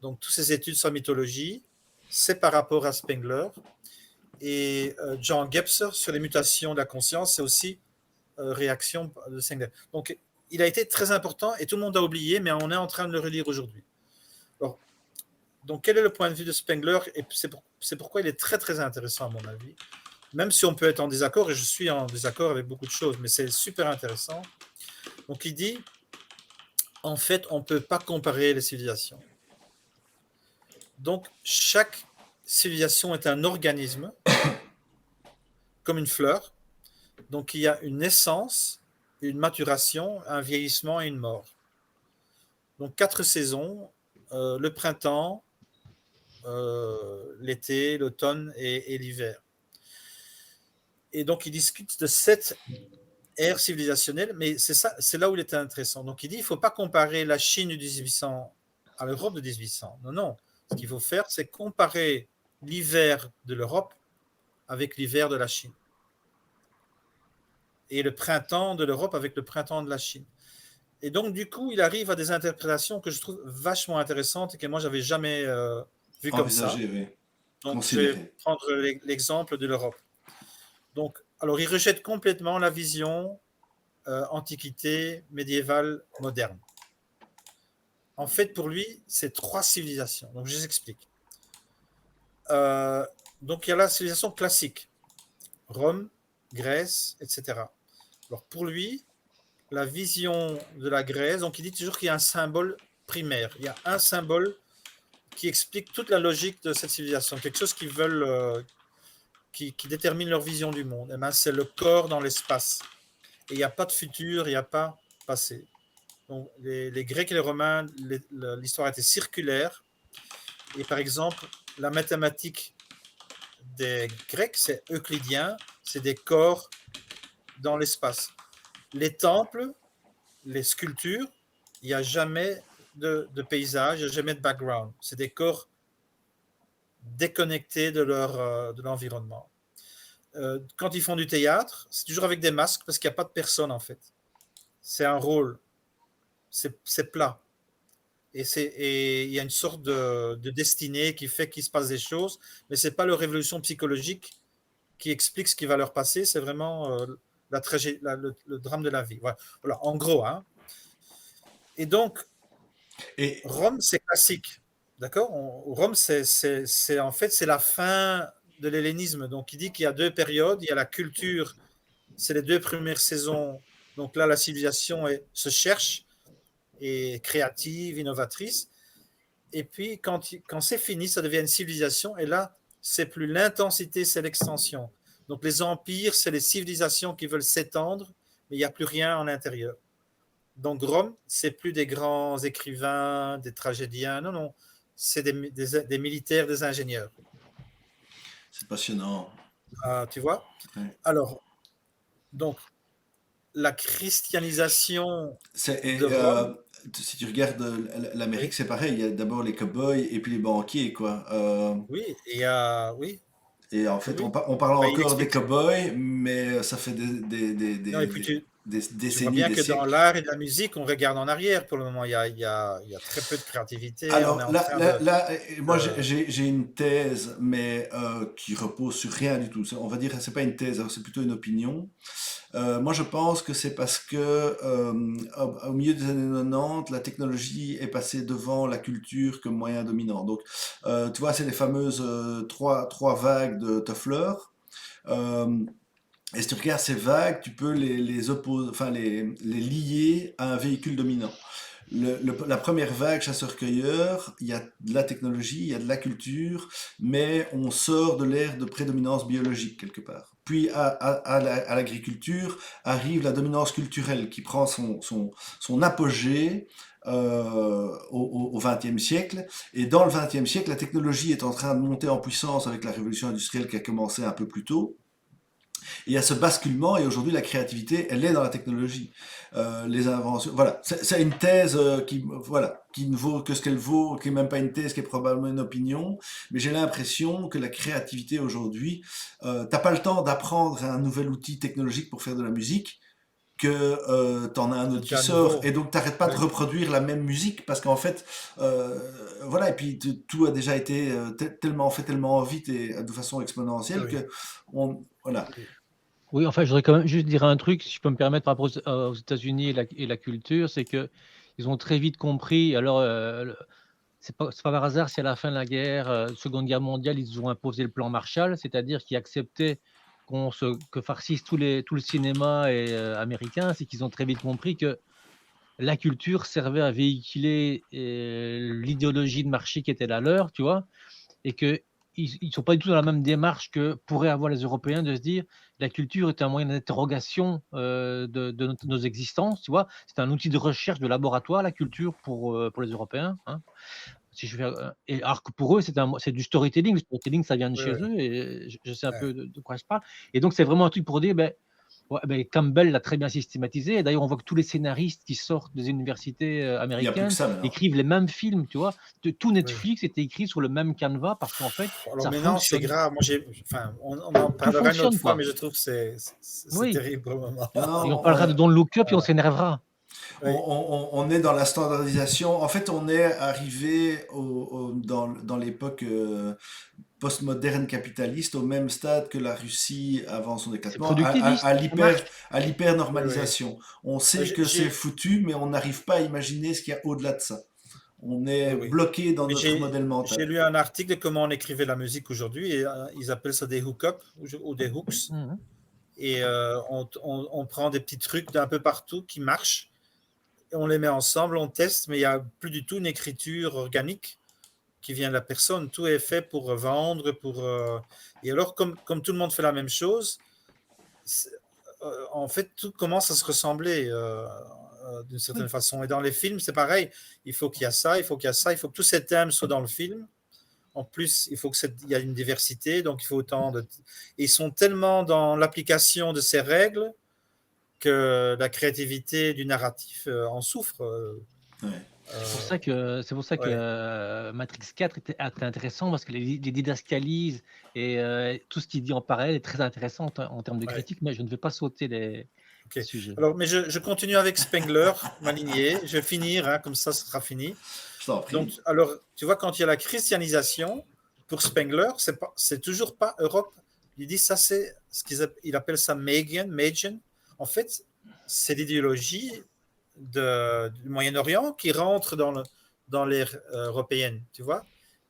donc toutes ces études sur mythologie, c'est par rapport à Spengler. Et John Gebser sur les mutations de la conscience, c'est aussi réaction de Spengler. Donc, il a été très important et tout le monde a oublié, mais on est en train de le relire aujourd'hui. Alors, donc, quel est le point de vue de Spengler? Et c'est pourquoi il est très, très intéressant, à mon avis. Même si on peut être en désaccord, et je suis en désaccord avec beaucoup de choses, mais c'est super intéressant. Donc, il dit, en fait, on ne peut pas comparer les civilisations. Donc, chaque civilisation est un organisme, comme une fleur. Donc, il y a une naissance, une maturation, un vieillissement et une mort. Donc, 4 saisons, le printemps, l'été, l'automne et l'hiver. Et donc, il discute de 7 ères civilisationnelles, mais c'est là où il est intéressant. Donc, il dit, il ne faut pas comparer la Chine de 1800 à l'Europe de 1800. Non, non. Ce qu'il faut faire, c'est comparer l'hiver de l'Europe avec l'hiver de la Chine. Et le printemps de l'Europe avec le printemps de la Chine. Et donc, du coup, il arrive à des interprétations que je trouve vachement intéressantes et que moi, je n'avais jamais vues comme ça. Oui. Donc, je vais prendre l'exemple de l'Europe. Donc, alors, il rejette complètement la vision antiquité, médiévale, moderne. En fait, pour lui, c'est 3 civilisations. Donc, je vous explique. Donc, il y a la civilisation classique. Rome, Grèce, etc. Alors, pour lui, la vision de la Grèce, donc il dit toujours qu'il y a un symbole primaire. Il y a un symbole qui explique toute la logique de cette civilisation. Quelque chose qu'ils veulent, qui détermine leur vision du monde. Et ben, c'est le corps dans l'espace. Et il n'y a pas de futur, il n'y a pas passé. Donc, les Grecs et les Romains, l'histoire était circulaire. Et par exemple, la mathématique des Grecs, c'est euclidien, c'est des corps dans l'espace. Les temples, les sculptures, il n'y a jamais de paysage, il n'y a jamais de background. C'est des corps déconnectés de l'environnement. Quand ils font du théâtre, c'est toujours avec des masques parce qu'il n'y a pas de personne en fait. C'est un rôle. C'est plat. Et il y a une sorte de destinée qui fait qu'il se passe des choses, mais ce n'est pas leur révolution psychologique qui explique ce qui va leur passer, c'est vraiment le drame de la vie. Voilà, en gros. Hein. Et donc, Rome, c'est classique. D'accord? Rome, en fait, c'est la fin de l'hellénisme. Donc, il dit qu'il y a 2 périodes. Il y a la culture, c'est les 2 premières saisons. Donc là, la civilisation se cherche, est créative, innovatrice. Et puis, quand c'est fini, ça devient une civilisation. Et là, c'est plus l'intensité, c'est l'extension. Donc, les empires, c'est les civilisations qui veulent s'étendre, mais il n'y a plus rien en intérieur. Donc Rome, c'est plus des grands écrivains, des tragédiens, non, non, c'est des militaires, des ingénieurs. C'est passionnant. Tu vois? Ouais. Alors, donc, la christianisation de Et, Rome, si tu regardes l'Amérique, oui, c'est pareil. Il y a d'abord les cow-boys et puis les banquiers, quoi. oui, oui, Et en oui, fait, oui. on parle Ben, il encore des explique. cow-boys, mais ça fait Non, et puis des tu vois décennies, bien des que dans siècles. l'art et la musique, on regarde en arrière pour le moment. Il y a très peu de créativité. On est Alors en train de, moi de- j'ai une thèse, mais qui repose sur rien du tout. On va dire, c'est pas une thèse, c'est plutôt une opinion. Moi, je pense que c'est parce que au milieu des années 90, la technologie est passée devant la culture comme moyen dominant. Donc, tu vois, c'est les fameuses trois vagues de Toffler. Euh, et si tu regardes ces vagues, tu peux enfin, les lier à un véhicule dominant. La première vague chasseur-cueilleur, il y a de la technologie, il y a de la culture, mais on sort de l'ère de prédominance biologique quelque part. Puis à l'agriculture arrive la dominance culturelle qui prend son apogée au XXe siècle. Et dans le XXe siècle, la technologie est en train de monter en puissance avec la révolution industrielle qui a commencé un peu plus tôt. Et il y a ce basculement, et aujourd'hui la créativité, elle est dans la technologie. Les inventions, voilà, c'est une thèse qui ne vaut que ce qu'elle vaut, qui n'est même pas une thèse, qui est probablement une opinion, mais j'ai l'impression que la créativité aujourd'hui, t'as pas le temps d'apprendre un nouvel outil technologique pour faire de la musique, que t'en as un c'est autre qui déjà sort, nouveau. et donc t'arrêtes pas de Oui, reproduire la même musique, parce qu'en fait, voilà, et puis tout a déjà été tellement fait tellement vite et de façon exponentielle oui, que voilà. oui, Oui, enfin, je voudrais quand même juste dire un truc, si je peux me permettre, par rapport aux États-Unis et la culture, c'est que ils ont très vite compris. Alors, c'est pas par hasard si à la fin de la guerre, Seconde Guerre mondiale, ils ont imposé le plan Marshall, c'est-à-dire qu'ils acceptaient que farcisse tout le cinéma américain, c'est qu'ils ont très vite compris que la culture servait à véhiculer l'idéologie de marché qui était la leur, tu vois, et qu'ils ne sont pas du tout dans la même démarche que pourraient avoir les Européens de se dire la culture est un moyen d'interrogation de nos existences, tu vois. C'est un outil de recherche de laboratoire, la culture, pour les Européens. Hein. Si je fais, et alors que pour eux, c'est du storytelling. Le storytelling, ça vient de oui, chez oui, eux et je sais un ouais. peu de quoi je parle. Et donc, c'est vraiment un truc pour dire, ben, ouais, ben, Campbell l'a très bien systématisé. Et d'ailleurs, on voit que tous les scénaristes qui sortent des universités Il n'y a plus que américaines ça maintenant. écrivent les mêmes films, tu vois. Tout Oui. Netflix était écrit sur le même canevas parce qu'en fait, Alors ça maintenant, c'est fonctionne. grave. Moi, enfin, on en Tout parlera une autre fonctionne, fois, quoi. mais je trouve que c'est Oui. terrible pour le moment. Et on Non, parlera de Don't Look Up et on s'énervera. Oui, on est dans la standardisation. En fait, on est arrivé dans l'époque postmoderne capitaliste au même stade que la Russie avant son C'est éclatement, productiviste, ça marche. à oui, oui. l'hyper-normalisation. On sait que c'est J'ai, foutu, mais on n'arrive pas à imaginer ce qu'il y a au-delà de ça. On oui, est oui. bloqué dans Mais notre modèle j'ai mental. lu un article de comment on écrivait la musique aujourd'hui et ils appellent ça des hook-ups ou des hooks. Mhm. Et on prend des petits trucs d'un peu partout qui marchent et on les met ensemble, on teste, mais il n'y a plus du tout une écriture organique qui vient de la personne. Tout est fait pour vendre, et alors comme tout le monde fait la même chose, en fait tout commence à se ressembler d'une certaine Oui. façon. Et dans les films, c'est pareil. Il faut qu'il y a ça, il faut qu'il y a ça, il faut que tous ces thèmes soient dans le film. En plus, il faut qu'il y ait une diversité, donc il faut autant de. Ils sont tellement dans l'application de ces règles que la créativité du narratif en souffre. Ouais. C'est pour ça que Ouais, Matrix 4 était intéressant parce que les didascalises et tout ce qu'il dit en parallèle est très intéressant en termes de ouais. critique, mais je ne vais pas sauter les Ok. sujets. Alors, mais je continue avec Spengler, ma lignée. Je vais finir, hein, comme ça, ce sera fini. Je t'en Donc, prie. alors, tu vois, quand il y a la christianisation, pour Spengler, c'est toujours pas Europe. Il dit ça, c'est ce il appelle ça Magian. En fait, c'est l'idéologie du Moyen-Orient qui rentre dans l'ère européenne, tu vois.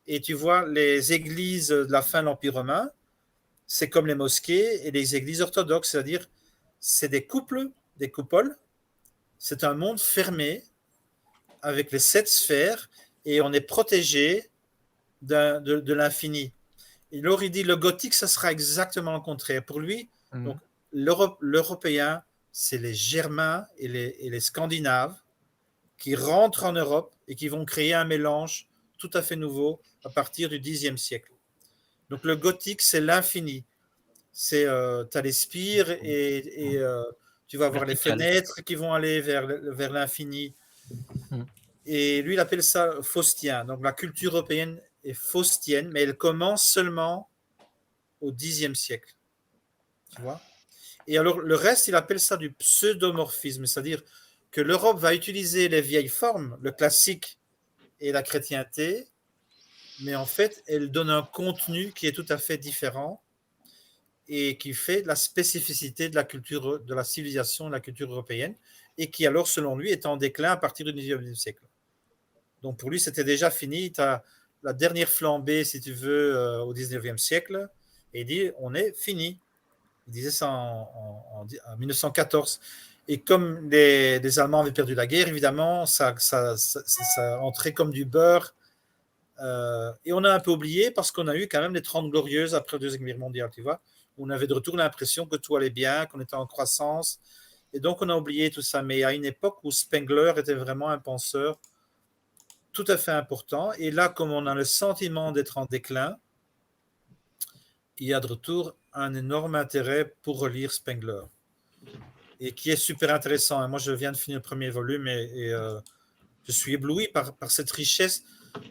Et tu vois, les églises de la fin de l'Empire romain, c'est comme les mosquées et les églises orthodoxes, c'est-à-dire, c'est des couples, des coupoles. C'est un monde fermé avec les 7 sphères et on est protégé de l'infini. Et Laure, il dit le gothique, ça sera exactement le contraire. Pour lui, donc Mhm. l'Européen c'est les Germains et les Scandinaves qui rentrent en Europe et qui vont créer un mélange tout à fait nouveau à partir du Xe siècle. Donc le gothique, c'est l'infini. Tu as les spires et tu vas avoir les Vertical. fenêtres qui vont aller vers l'infini. Et lui, il appelle ça faustien. Donc la culture européenne est faustienne, mais elle commence seulement au Xe siècle. Tu vois? Et alors le reste, il appelle ça du pseudomorphisme, c'est-à-dire que l'Europe va utiliser les vieilles formes, le classique et la chrétienté, mais en fait, elle donne un contenu qui est tout à fait différent et qui fait la spécificité de la culture, de la civilisation, de la culture européenne, et qui alors, selon lui, est en déclin à partir du XIXe siècle. Donc pour lui, c'était déjà fini. Tu as la dernière flambée, si tu veux, au XIXe siècle, et il dit, on est fini. Il disait ça en 1914. Et comme les Allemands avaient perdu la guerre, évidemment, ça entrait comme du beurre. Et on a un peu oublié parce qu'on a eu quand même les 30 glorieuses après la Deuxième Guerre mondiale, tu vois. On avait de retour l'impression que tout allait bien, qu'on était en croissance. Et donc, on a oublié tout ça. Mais à une époque où Spengler était vraiment un penseur tout à fait important. Et là, comme on a le sentiment d'être en déclin, il y a de retour un énorme intérêt pour relire Spengler. Et qui est super intéressant. Moi, je viens de finir le premier volume et je suis ébloui par cette richesse.